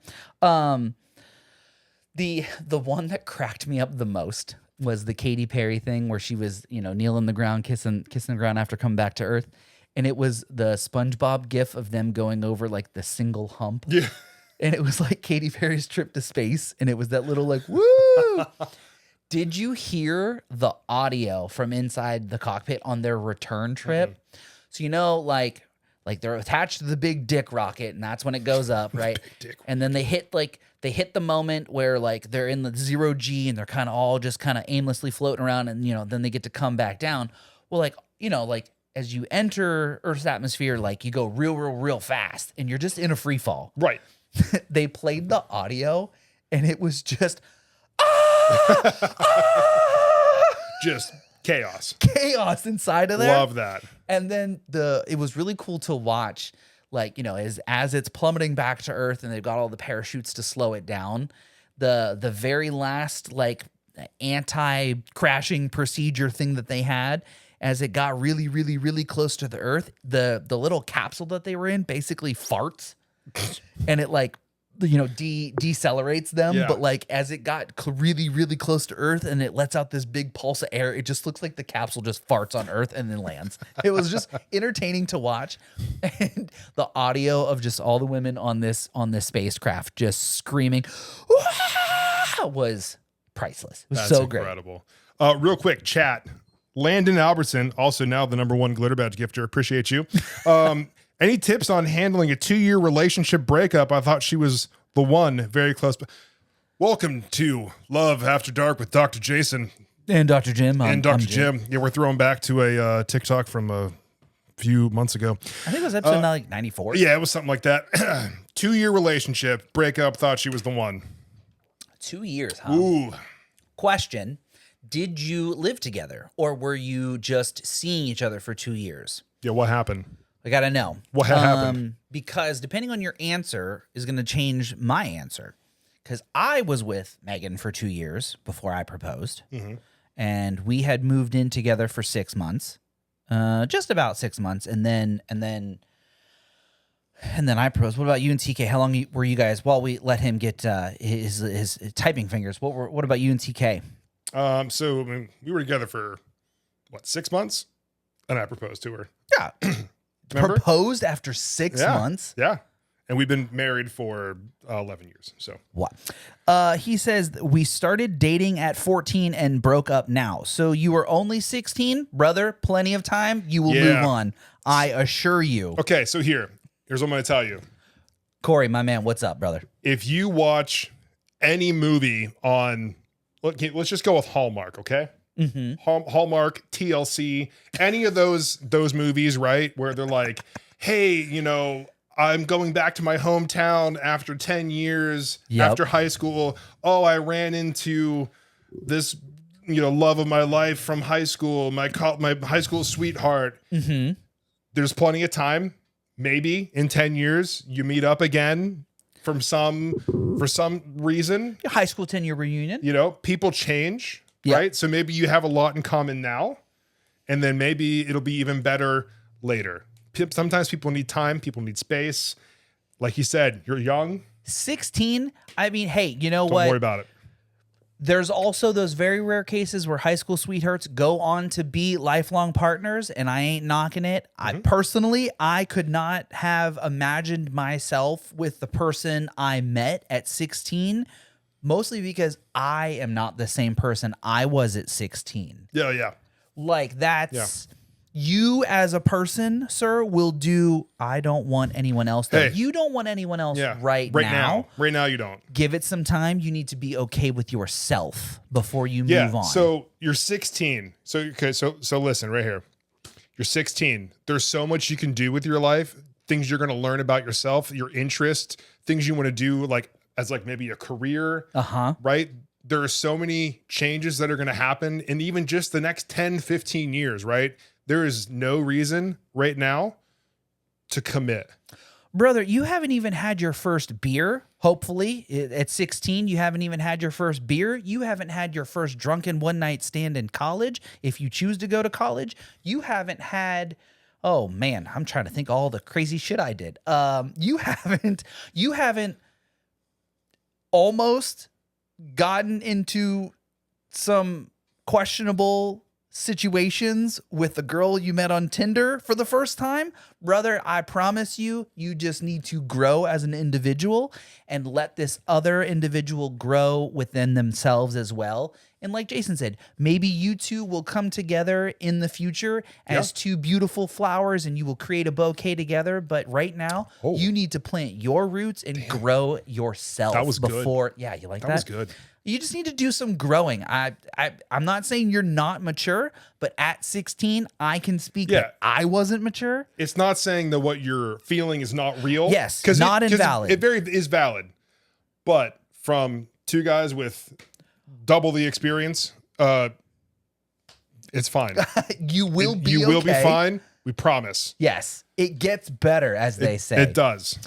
The one that cracked me up the most was the Katy Perry thing where she was, you know, kneeling the ground, kissing the ground after coming back to Earth. And it was the SpongeBob gif of them going over like the single hump. Yeah. And it was like Katy Perry's trip to space. And it was that little like, woo. Did you hear the audio from inside the cockpit on their return trip? Mm-hmm. So, you know, like they're attached to the big dick rocket and that's when it goes up, right? And then they hit the moment where like they're in the 0G and they're kind of all just kind of aimlessly floating around and, you know, then they get to come back down. Well, like, you know, like as you enter Earth's atmosphere, like you go real fast and you're just in a free fall. Right. They played the audio and it was just, just chaos inside of there. Love that. And then it was really cool to watch, like, you know, as it's plummeting back to Earth and they've got all the parachutes to slow it down. The very last like anti-crashing procedure thing that they had, as it got really close to the Earth, the little capsule that they were in basically farts, and it like, you know, decelerates them. Yeah. But like as it got really close to Earth and it lets out this big pulse of air, it just looks like the capsule just farts on Earth and then lands. It was just entertaining to watch, and the audio of just all the women on this spacecraft just screaming was priceless. It was so great. Incredible. Real quick, chat. Landon Albertson, also now the #1 glitter badge gifter. Appreciate you. Any tips on handling a 2-year relationship breakup? I thought she was the one, very close. Welcome to Love After Dark with Dr. Jason. And Dr. Jim. And Dr. Jim. Yeah, we're throwing back to a TikTok from a few months ago. I think it was episode like 94. Yeah, it was something like that. 2-year relationship, breakup, thought she was the one. 2 years, huh? Ooh. Question. Did you live together or were you just seeing each other for 2 years? Yeah, what happened? I got to know. What happened? Because depending on your answer is going to change my answer. Because I was with Megan for 2 years before I proposed. Mm-hmm. And we had moved in together for 6 months. Just about 6 months. And then I proposed. What about you and TK? How long were you guys while we let him get his typing fingers? What about you and TK? So I mean, we were together for 6 months, and I proposed to her. Yeah, proposed after 6 months. Yeah, and we've been married for 11 years. So what? He says we started dating at 14 and broke up now. So you were only 16, brother. Plenty of time. You will move on. I assure you. Okay, so here's what I'm going to tell you. Corey, my man, what's up, brother? If you watch any movie on, let's just go with Hallmark, okay? Mm-hmm. Hallmark, TLC, any of those movies, right? Where they're like, hey, you know, I'm going back to my hometown after 10 years Yep. after high school. Oh, I ran into this, love of my life from high school, my high school sweetheart. Mm-hmm. There's plenty of time. Maybe in 10 years you meet up again for some reason. High school 10-year reunion. People change, Yeah. right? So maybe you have a lot in common now, and then maybe it'll be even better later. Sometimes people need time, people need space. Like you said, you're young. 16. I mean, hey, you know Don't what? worry about it. There's also those very rare cases where high school sweethearts go on to be lifelong partners, and I ain't knocking it. I could not have imagined myself with the person I met at 16, mostly because I am not the same person I was at 16. Yeah. Like that's you as a person, sir, will do. I don't want anyone else. Hey. You don't want anyone else Yeah. right now. Right now you don't. Give it some time. You need to be okay with yourself before you move on. So you're 16. So listen right here. You're 16. There's so much you can do with your life, things you're going to learn about yourself, your interest, things you want to do as maybe a career, right? There are so many changes that are going to happen in even just the next 10, 15 years, right? There is no reason right now to commit. Brother, you haven't even had your first beer. Hopefully, at 16, you haven't even had your first beer. You haven't had your first drunken one-night stand in college. If you choose to go to college, you haven't had. Oh man, I'm trying to think all the crazy shit I did. You haven't almost gotten into some questionable situations with the girl you met on Tinder for the first time. Brother, I promise you, you just need to grow as an individual and let this other individual grow within themselves as well. And like Jason said, maybe you two will come together in the future as two beautiful flowers and you will create a bouquet together. But right now, you need to plant your roots and grow yourself. That was before. good. Yeah, you like that? That was good. You just need to do some growing. I'm not saying you're not mature, but at 16, I can speak that I wasn't mature. It's not saying that what you're feeling is not real. Yes, not invalid. It very is valid. But from two guys with double the experience, it's fine. You will be You will okay. be fine. We promise. Yes, it gets better, as they say. It does.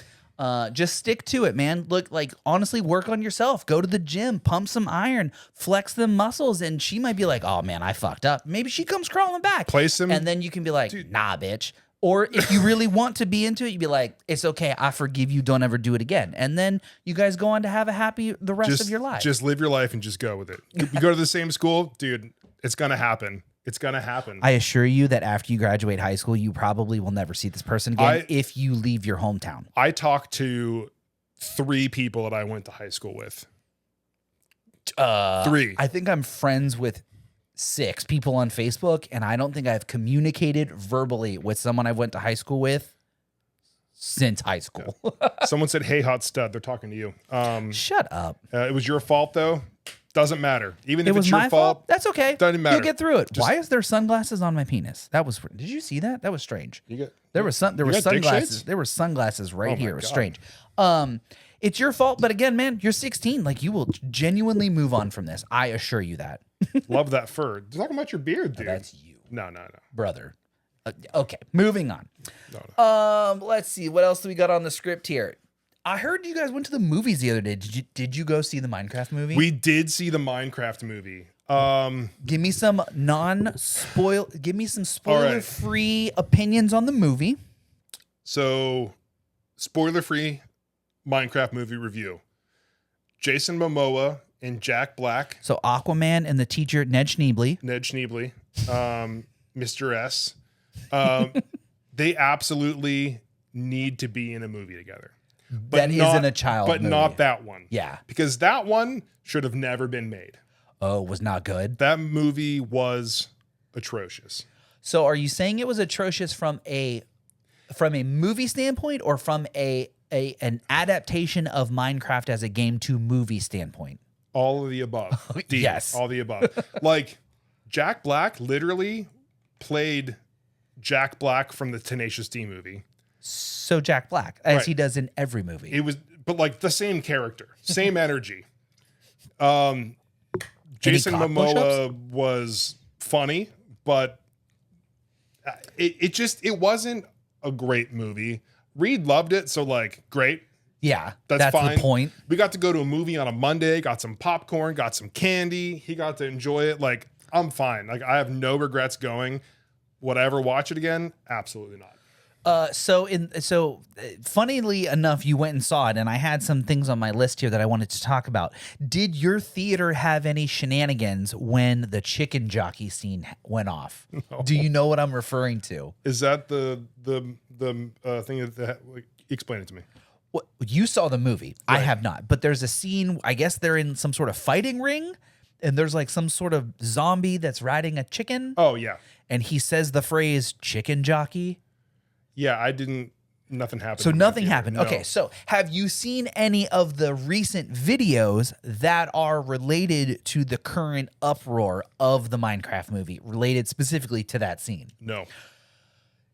Just stick to it, man. Look, honestly, work on yourself. Go to the gym, pump some iron, flex them muscles, and she might be like, "Oh man, I fucked up." Maybe she comes crawling back. Play some, and then you can be like, "Nah, bitch." Or if you really want to be into it, you'd be like, "It's okay. I forgive you. Don't ever do it again." And then you guys go on to have the rest of your life. Just live your life and just go with it. You go to the same school, dude. It's gonna happen. It's gonna happen. I assure you that after you graduate high school, you probably will never see this person again if you leave your hometown. I talked to 3 people that I went to high school with. 3. I think I'm friends with 6 people on Facebook, and I don't think I've communicated verbally with someone I went to high school with since high school. Someone said, "Hey, hot stud." They're talking to you. Shut up. It was your fault, though. Doesn't matter. Even It if was it's your my fault, That's okay. doesn't matter. You'll get through it. Why is there sunglasses on my penis? Did you see that? That was strange. There were got dick sunglasses. shades? There were sunglasses right Oh my here. It was God. strange. It's your fault, but again, man, you're 16. Like, you will genuinely move on from this. I assure you that. love that fur. They're talking about your beard, dude. That's you, No. brother. Okay, moving on. No. Let's see what else do we got on the script here. I heard you guys went to the movies the other day. Did you go see the Minecraft movie? We did see the Minecraft movie. Give me some spoiler-free opinions on the movie. So, spoiler-free Minecraft movie review. Jason Momoa and Jack Black. So Aquaman and the teacher Ned Schneebly. Mr. S. They absolutely need to be in a movie together. That isn't a child But movie. not that one. Yeah. Because that one should have never been made. Oh, was not good. That movie was atrocious. So are you saying it was atrocious from a movie standpoint or from an adaptation of Minecraft as a game to movie standpoint? All of the above. Yes. All the above. Like, Jack Black literally played Jack Black from the Tenacious D movie. So Jack Black, as Right. he does in every movie. It was, but like the same character, same energy. Jason cock Momoa was funny, but it wasn't a great movie. Reed loved it, so like great. Yeah, That's fine. the point. We got to go to a movie on a Monday, got some popcorn, got some candy. He got to enjoy it. Like, I'm fine. Like, I have no regrets going. Would I ever watch it again? Absolutely not. Funnily enough, you went and saw it, and I had some things on my list here that I wanted to talk about. Did your theater have any shenanigans when the chicken jockey scene went off? No. Do you know what I'm referring to? Is that the thing that like, explain it to me? Well, you saw the movie. Right. I have not, but there's a scene. I guess they're in some sort of fighting ring, and there's like some sort of zombie that's riding a chicken. Oh yeah, and he says the phrase "chicken jockey." Yeah, I didn't. Nothing happened. So nothing happened. No. Okay, so have you seen any of the recent videos that are related to the current uproar of the Minecraft movie, related specifically to that scene? No.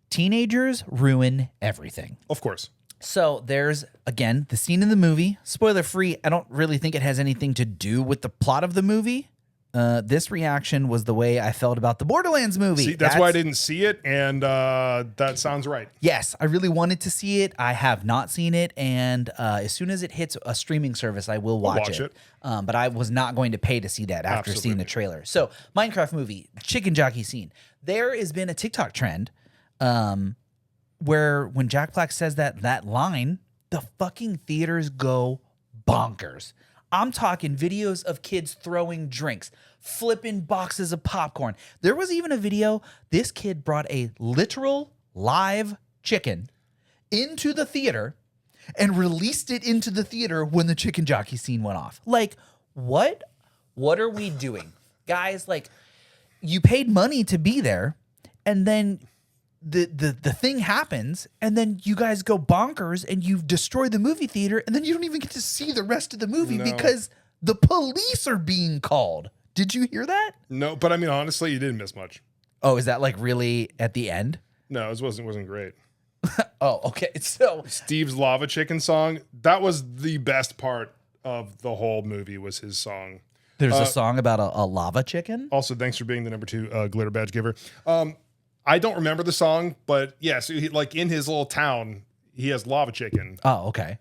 Teenagers ruin everything. Of course. So there's, again, the scene in the movie. Spoiler free, I don't really think it has anything to do with the plot of the movie. This reaction was the way I felt about the Borderlands movie. See, that's why I didn't see it, and that sounds right. Yes, I really wanted to see it. I have not seen it, and as soon as it hits a streaming service, I will watch it. But I was not going to pay to see that after seeing the trailer. So, Minecraft movie, chicken jockey scene. There has been a TikTok trend where when Jack Black says that line, the fucking theaters go bonkers. I'm talking videos of kids throwing drinks, flipping boxes of popcorn. There was even a video, this kid brought a literal live chicken into the theater and released it into the theater when the chicken jockey scene went off. Like, what are we doing? Guys, like, you paid money to be there, and then the thing happens, and then you guys go bonkers and you destroy the movie theater, and then you don't even get to see the rest of the movie because the police are being called. Did you hear that? No, but I mean, honestly, you didn't miss much. Oh, is that like really at the end? No, it wasn't great. Oh, okay. So Steve's Lava Chicken song, that was the best part of the whole movie, was his song. There's a song about a lava chicken? Also, thanks for being the number 2 glitter badge giver. I don't remember the song, but yeah, so he, like in his little town, he has lava chicken. Oh, okay.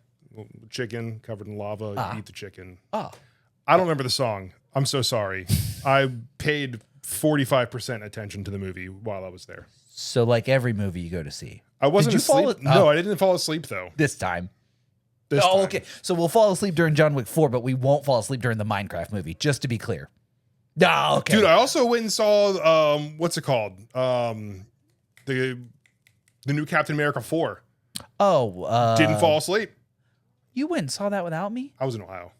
Chicken covered in lava, you eat the chicken. Oh. I don't remember the song. I'm so sorry. I paid 45% attention to the movie while I was there. So like every movie you go to see. I wasn't asleep. No, I didn't fall asleep though. This time. This time. Okay. So we'll fall asleep during John Wick 4, but we won't fall asleep during the Minecraft movie, just to be clear. Oh, okay. Dude, I also went and saw what's it called? The new Captain America 4. Oh, didn't fall asleep. You went and saw that without me? I was in Ohio.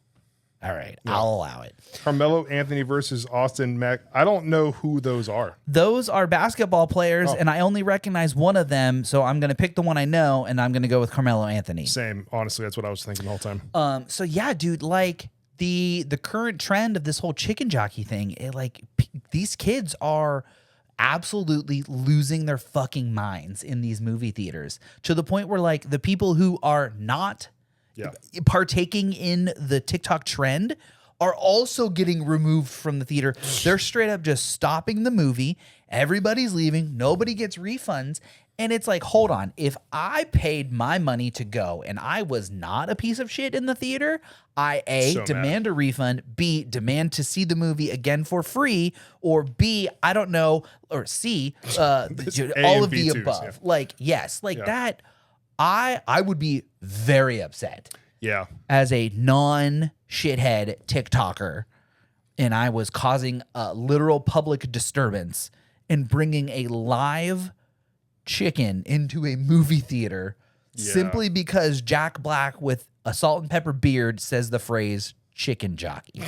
All right, yeah. I'll allow it. Carmelo Anthony versus Austin Mack. I don't know who those are. Those are basketball players, and I only recognize one of them, so I'm going to pick the one I know, and I'm going to go with Carmelo Anthony. Same. Honestly, that's what I was thinking the whole time. So yeah, dude, like the current trend of this whole chicken jockey thing, these kids are absolutely losing their fucking minds in these movie theaters to the point where like the people who are not partaking in the TikTok trend are also getting removed from the theater. They're straight up just stopping the movie. Everybody's leaving. Nobody gets refunds. And it's like, hold on. If I paid my money to go and I was not a piece of shit in the theater, I demand a refund, B, demand to see the movie again for free, or B, I don't know, or C, all of the above. Yeah. Like, yes, like that. I would be very upset. Yeah. As a non-shithead TikToker, and I was causing a literal public disturbance and bringing a live chicken into a movie theater simply because Jack Black with a salt and pepper beard says the phrase chicken jockey.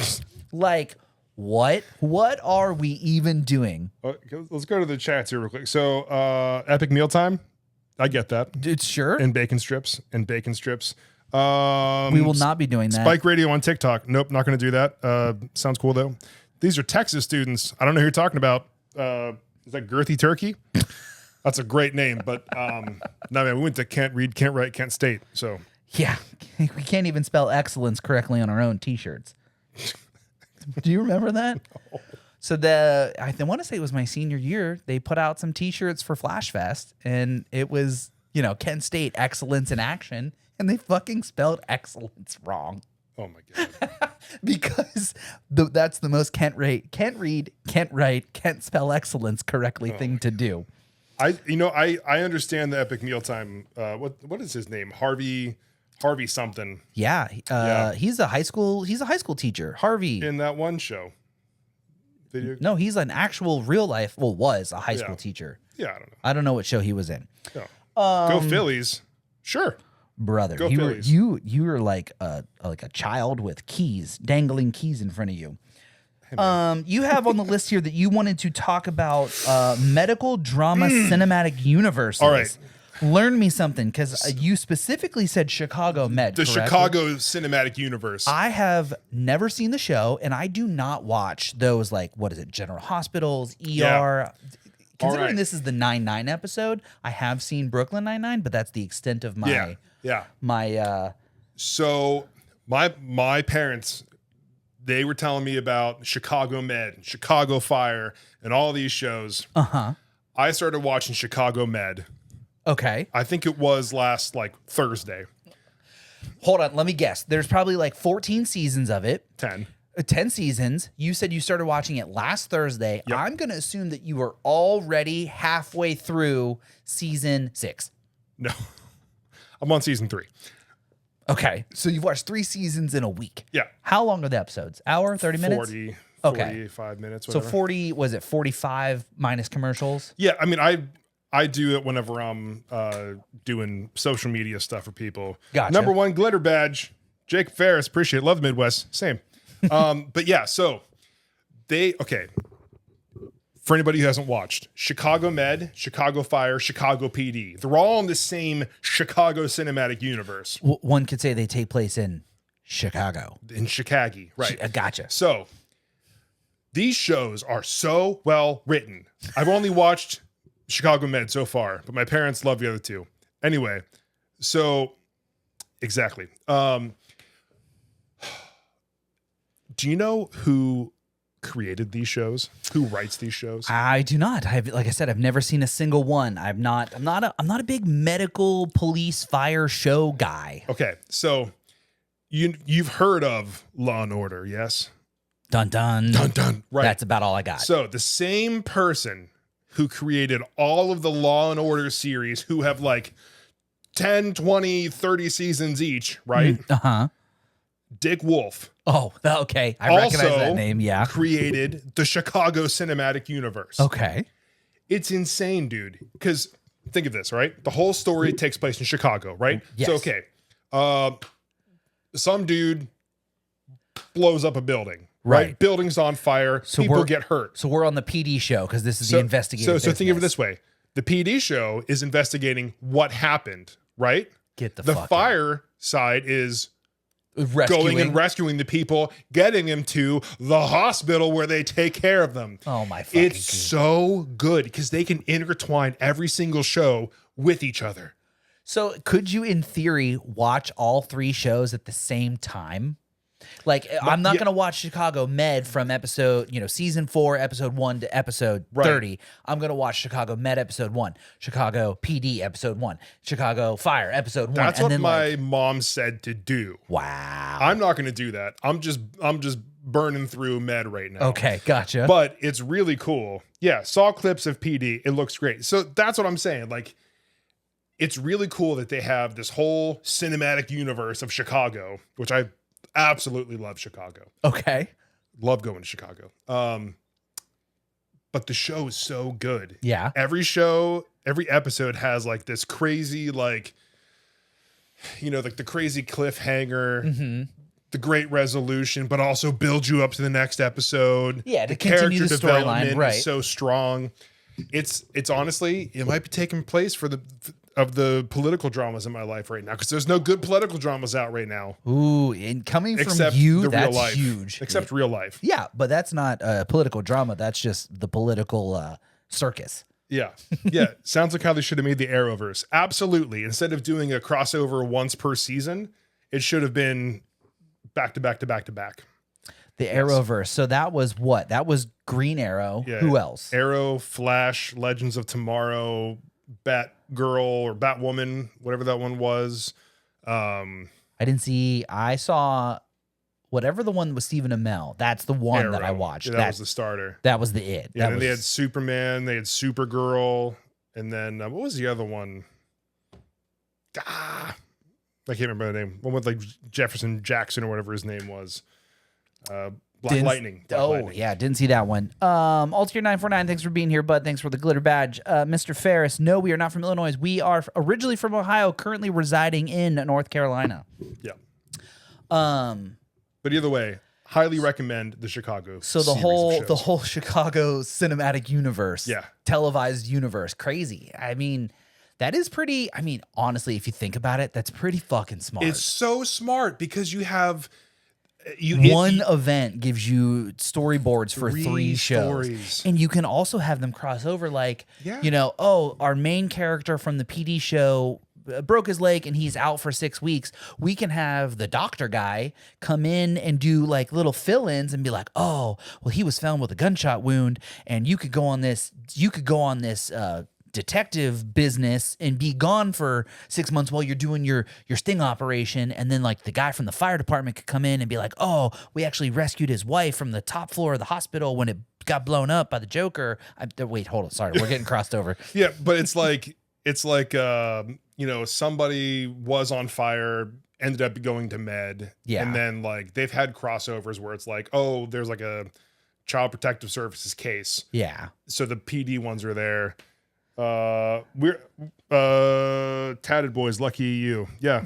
Like, what are we even doing? Let's go to the chats here real quick. So epic mealtime, I get that. It's sure. And bacon strips. We will not be doing that. Spike Radio on TikTok. Nope, not going to do that. Sounds cool though. These are Texas students. I don't know who you're talking about. Is that Girthy Turkey? That's a great name, but no, man, we went to Can't Read, Can't Write, Can't State. So Yeah, we can't even spell excellence correctly on our own T-shirts. Do you remember that? No. So I want to say it was my senior year. They put out some T-shirts for Flash Fest, and it was Kent State excellence in action, and they fucking spelled excellence wrong. Oh my god! Because that's the most can't read, can't write, can't spell excellence correctly thing to do. I understand the epic mealtime. What is his name? Harvey something. Yeah, he's a high school teacher. Harvey In that one show. No, he's an actual real life. Well, was a high school teacher. Yeah, I don't know. I don't know what show he was in. Yeah. Go Phillies. Sure. Brother, Go Phillies. you were like a child with keys, dangling keys in front of you. Hey, you have on the list here that you wanted to talk about medical drama cinematic universes. All right. Learn me something, because you specifically said Chicago Med. The correct? Chicago Cinematic Universe. I have never seen the show, and I do not watch those, like, what is it, General Hospitals, ER. Yeah. Considering this is the 9/9 episode, I have seen Brooklyn Nine-Nine, but that's the extent of my So my parents, they were telling me about Chicago Med, Chicago Fire, and all these shows. I started watching Chicago Med. Okay. I think it was last Thursday. Hold on, let me guess. There's probably like 14 seasons of it. 10 seasons. You said you started watching it last Thursday. Yep. I'm going to assume that you were already halfway through season 6. No. I'm on season 3. Okay. So you've watched 3 seasons in a week. Yeah. How long are the episodes? Hour, 30 minutes? 40, Okay. 45 minutes, whatever. So 40, was it 45 minus commercials? Yeah, I mean, I do it whenever I'm doing social media stuff for people. Gotcha. Number 1 glitter badge, Jake Ferris, appreciate it. Love the Midwest, same. But yeah, so for anybody who hasn't watched, Chicago Med, Chicago Fire, Chicago PD, they're all in the same Chicago cinematic universe. One could say they take place in Chicago. In Chicago, right. Gotcha. So these shows are so well written. I've only watched Chicago Med so far, but my parents love the other 2. Anyway, so exactly. Do you know who created these shows? Who writes these shows? I do not. Like I said, I've never seen a single one. I'm not a big medical, police, fire show guy. Okay, so you've heard of Law and Order, yes? Dun dun. Dun dun. Right. That's about all I got. So the same person who created all of the Law and Order series, who have 10, 20, 30 seasons each, right? Dick Wolf. Oh, okay. I recognize that name, yeah. Created the Chicago Cinematic Universe. Okay. It's insane, dude. Because think of this, right? The whole story takes place in Chicago, right? Yes. So, okay. Some dude blows up a building, right? Building's on fire. So people get hurt. So we're on the PD show because this is the investigative So think of it this way. The PD show is investigating what happened, right? Get the fire side is rescuing. going and rescuing the people, getting them to the hospital where they take care of them. Oh my fucking It's so good because they can intertwine every single show with each other. So could you, in theory, watch all 3 shows at the same time? I'm not going to watch Chicago Med from season 4, episode 1 to episode 30. I'm going to watch Chicago Med episode 1, Chicago PD episode 1, Chicago Fire episode 1. That's what my mom said to do. Wow. I'm not going to do that. I'm just burning through Med right now. Okay, gotcha. But it's really cool. Yeah, saw clips of PD. It looks great. So that's what I'm saying. It's really cool that they have this whole cinematic universe of Chicago, which I absolutely love Chicago. Okay. Love going to Chicago. But the show is so good. Yeah. Every episode has this crazy, the crazy cliffhanger, the great resolution, but also build you up to the next episode. Yeah, the continue character the storyline, development is so strong. It's honestly, it might be taking place of the political dramas in my life right now, because there's no good political dramas out right now. Ooh, and coming except from you, the that's real life. huge. Except real life. Yeah, but that's not a political drama. That's just the political circus. Yeah. Yeah. Sounds like how they should have made the Arrowverse. Absolutely. Instead of doing a crossover once per season, it should have been back to back to back to back. The Arrowverse. So that was what? That was Green Arrow. Yeah. Who else? Arrow, Flash, Legends of Tomorrow, Batgirl or Batwoman, whatever that one was. I saw whatever the one with Stephen Amell. That's the one that I Arrow. watched. Yeah, that was the starter. That was the it. Yeah, that and they had Superman, they had Supergirl, and then what was the other one? I can't remember the name. One with like Jefferson Jackson or whatever his name was. Black Lightning. Yeah, didn't see that one. Altier 949, thanks for being here, bud. Thanks for the glitter badge. Mr. Ferris, no, we are not from Illinois. We are originally from Ohio, currently residing in North Carolina. Yeah. But either way, highly recommend the Chicago. So the whole Chicago cinematic universe, televised universe, crazy. I mean, that is pretty. I mean, honestly, if you think about it, that's pretty fucking smart. It's so smart because you have one event gives you storyboards for three shows, and you can also have them cross over. Like, our main character from the PD show broke his leg and he's out for 6 weeks. We can have the doctor guy come in and do like little fill-ins and be like, oh, well, he was found with a gunshot wound, and you could go on this detective business and be gone for 6 months while you're doing your sting operation. And then like the guy from the fire department could come in and be like, oh, we actually rescued his wife from the top floor of the hospital when it got blown up by the Joker. Wait, hold on. Sorry. We're getting crossed over. Yeah. But it's like, somebody was on fire, ended up going to med. Yeah. And then like they've had crossovers where it's like, oh, there's like a child protective services case. Yeah. So the PD ones are there. We're Tatted Boys, lucky you. Yeah.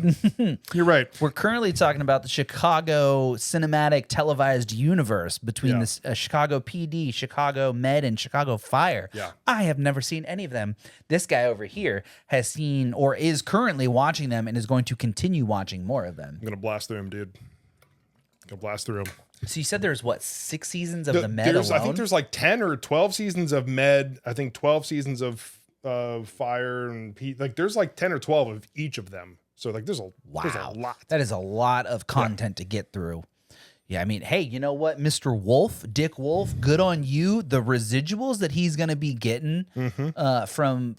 You're right. We're currently talking about the Chicago cinematic televised universe between the Chicago PD, Chicago Med, and Chicago Fire. Yeah. I have never seen any of them. This guy over here has seen or is currently watching them and is going to continue watching more of them. I'm gonna blast through them, dude. Gonna blast through them. So you said there's what, 6 seasons of the Med alone? I think there's like 10 or 12 seasons of Med. I think 12 seasons of Fire and Pete. Like there's like 10 or 12 of each of them. So like there's a lot. That is a lot of content to get through. Yeah, I mean, hey, you know what, Mr. Wolf, Dick Wolf, good on you. The residuals that he's going to be getting from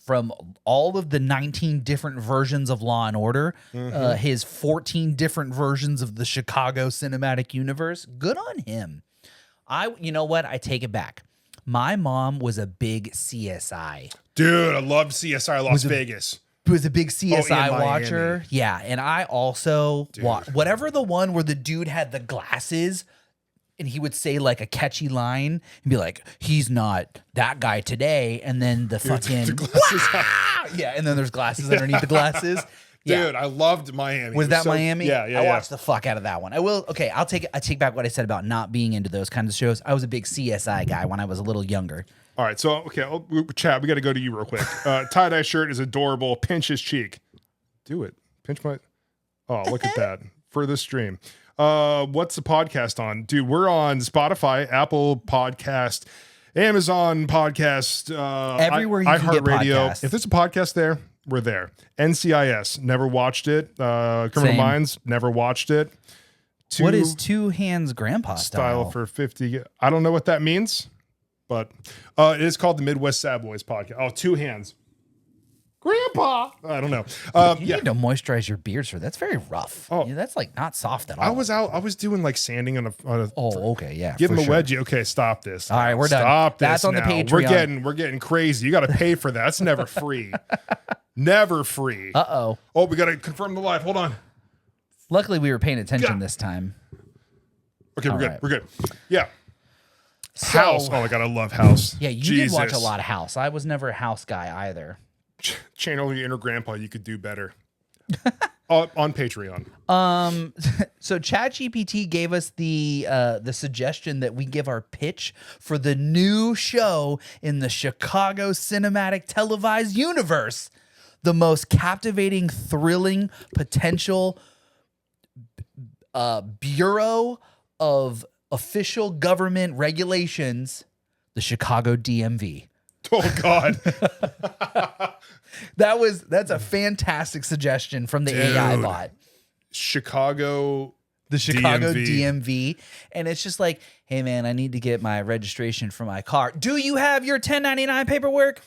all of the 19 different versions of Law and Order, his 14 different versions of the Chicago cinematic universe, good on him. You know what, I take it back. My mom was a big CSI. Dude, I loved CSI Las Vegas. Was a big CSI watcher. Yeah, and I also watched whatever the one where the dude had the glasses and he would say like a catchy line and be like, he's not that guy today, and then the fucking the glasses yeah, and then there's glasses underneath the glasses. Dude, I loved Miami. Was that Miami? Yeah. I watched the fuck out of that one. I take back what I said about not being into those kinds of shows. I was a big CSI guy when I was a little younger. All right, so Chad, we got to go to you real quick. Tie-dye shirt is adorable. Pinch his cheek. Do it. Pinch my. Oh, look at that for the stream. What's the podcast on, dude? We're on Spotify, Apple Podcast, Amazon Podcast, everywhere you can get podcasts. If there's a podcast there, we're there. NCIS, never watched it. Criminal Minds, never watched it. What is Two Hands Grandpa style for 50? I don't know what that means. But it is called the Midwest Sadbois Podcast. Oh, Two Hands. Grandpa. I don't know. You need to moisturize your beard, sir. That's very rough. Oh, that's like not soft at all. I was doing like sanding on a okay, yeah. Give him a wedgie. Okay, stop this. All right, we're done. Stop this. That's on now. the Patreon. We're getting crazy. You got to pay for that. That's never free. Never free. Uh-oh. Oh, we got to confirm the live. Hold on. Luckily, we were paying attention this time. Okay, we're good. We're good. Yeah. House. Oh my God, I love House. Yeah, you did watch a lot of House. I was never a House guy either. Channel your inner grandpa. You could do better. On Patreon. So ChatGPT gave us the suggestion that we give our pitch for the new show in the Chicago cinematic televised universe, the most captivating, thrilling, potential bureau of official government regulations, the Chicago DMV. Oh God. That's a fantastic suggestion from the AI Dude. bot. Chicago DMV. And it's just like, hey man, I need to get my registration for my car. Do you have your 1099 paperwork?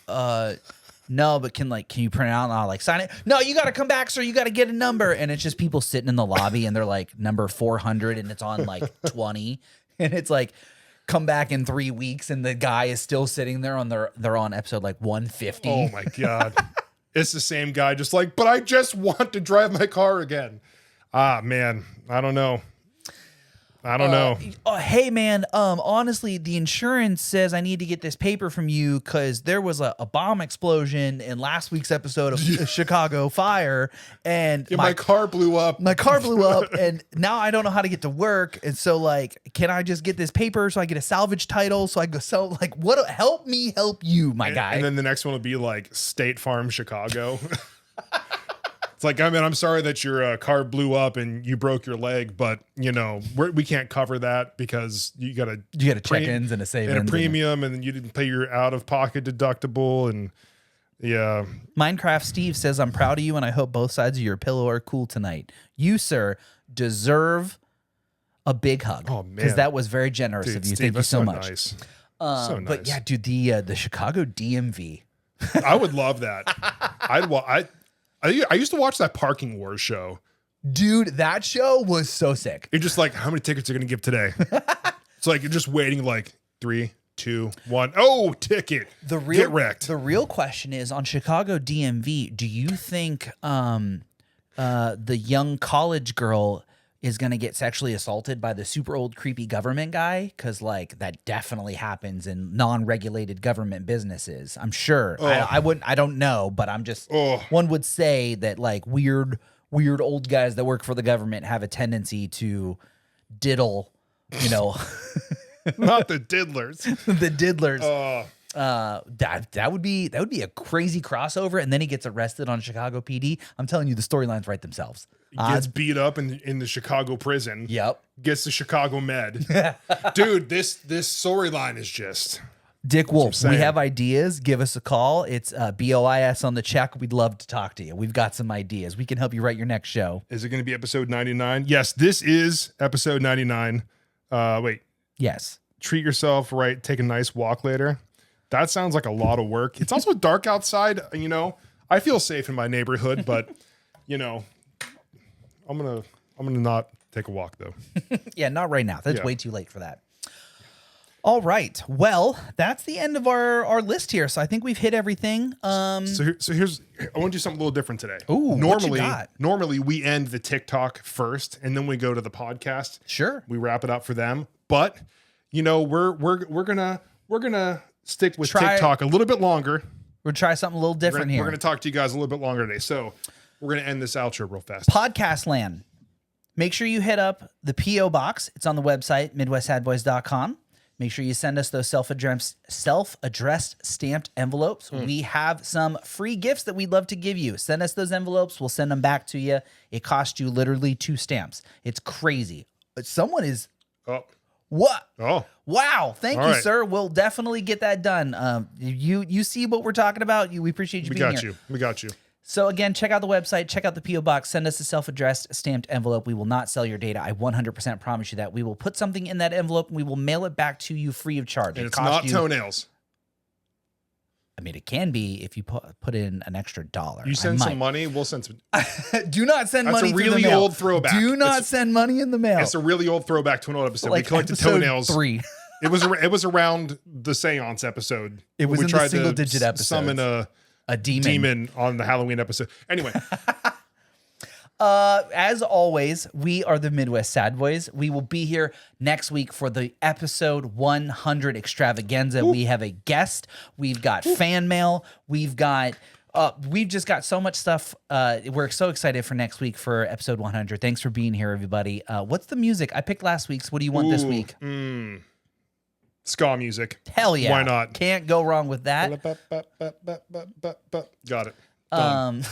No, but can you print it out and I'll like sign it? No, you got to come back, sir. You got to get a number. And it's just people sitting in the lobby and they're like number 400 and it's on like 20. And it's like, come back in 3 weeks and the guy is still sitting there they're on episode like 150. Oh my God. It's the same guy, just like, but I just want to drive my car again. Ah, man, I don't know. Hey man, honestly, the insurance says I need to get this paper from you because there was a bomb explosion in last week's episode of Chicago Fire, and my car blew up. My car blew up, and now I don't know how to get to work. And so, like, can I just get this paper so I get a salvage title so I go sell? Like, what? Help me, help you, my guy. And then the next one will be like State Farm Chicago. It's like, I mean, I'm sorry that your car blew up and you broke your leg, but we can't cover that because you got a check-ins and a savings and a premium, and then you didn't pay your out-of-pocket deductible, and yeah. Minecraft Steve says, "I'm proud of you, and I hope both sides of your pillow are cool tonight. You, sir, deserve a big hug." Oh man, because that was very generous of you. Steve, Thank you so much. Nice. So nice. But yeah, dude, the Chicago DMV. I would love that. I used to watch that Parking Wars show. Dude, that show was so sick. You're just like, how many tickets are going to give today? It's like, you're just waiting like 3, 2, 1. Oh, ticket. Get wrecked. The real question is on Chicago DMV, do you think the young college girl is going to get sexually assaulted by the super old creepy government guy? Because like that definitely happens in non-regulated government businesses. I'm sure. I don't know, but I'm just, one would say that like weird old guys that work for the government have a tendency to diddle, not the diddlers, the diddlers. That would be a crazy crossover, and then he gets arrested on Chicago PD. I'm telling you, the storylines write themselves. Gets beat up in the Chicago prison. Yep. Gets the Chicago med. Dude, this storyline is just Dick Wolf. We have ideas. Give us a call. It's BOIS on the check. We'd love to talk to you. We've got some ideas. We can help you write your next show. Is it going to be episode 99? Yes, this is episode 99. Wait. Yes. Treat yourself right. Take a nice walk later. That sounds like a lot of work. It's also dark outside. I feel safe in my neighborhood, but I'm gonna not take a walk though. Yeah, not right now. That's way too late for that. All right. Well, that's the end of our list here. So I think we've hit everything. So here's I want to do something a little different today. Ooh, normally we end the TikTok first and then we go to the podcast. Sure. We wrap it up for them. But we're gonna stick with TikTok a little bit longer. We'll try something a little different here. We're gonna talk to you guys a little bit longer today. So we're gonna end this outro real fast. Podcast land. Make sure you hit up the P.O. box. It's on the website, MidwestSadbois.com. Make sure you send us those self-addressed stamped envelopes. We have some free gifts that we'd love to give you. Send us those envelopes. We'll send them back to you. It costs you literally 2 stamps. It's crazy. But someone is... Oh. What? Oh. Wow. Thank you, sir. We'll definitely get that done. You see what we're talking about. We appreciate you being here. We got you. So again, check out the website, check out the P.O. box, send us a self-addressed stamped envelope. We will not sell your data. I 100% promise you that. We will put something in that envelope and we will mail it back to you free of charge. And it's not toenails. I mean, it can be if you put in an extra $1. You send some money, we'll send some. Do not send money. That's a really old throwback. Do not send money in the mail. It's a really old throwback to an old episode. Like we collected episode toenails. 3. It was around the seance episode. It was we in tried the single-digit episode. Summon a demon on the Halloween episode. Anyway. As always, we are the Midwest Sadbois. We will be here next week for the episode 100 extravaganza. We have a guest. We've got fan mail. We've just got so much stuff. We're so excited for next week for episode 100. Thanks for being here, everybody. What's the music? I picked last week's. What do you want this week? Ska music. Hell yeah. Why not? Can't go wrong with that. Got it. Done.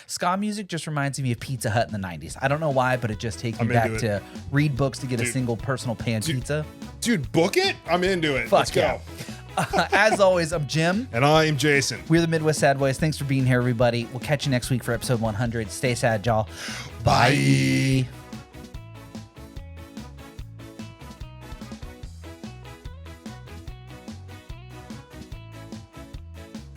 Ska music just reminds me of Pizza Hut in the 90s. I don't know why, but it just takes me back to read books to get a single personal pan pizza. Dude, book it? I'm into it. Fuck Let's go. As always, I'm Jim. And I'm Jason. We're the Midwest Sadbois. Thanks for being here, everybody. We'll catch you next week for episode 100. Stay sad, y'all. Bye.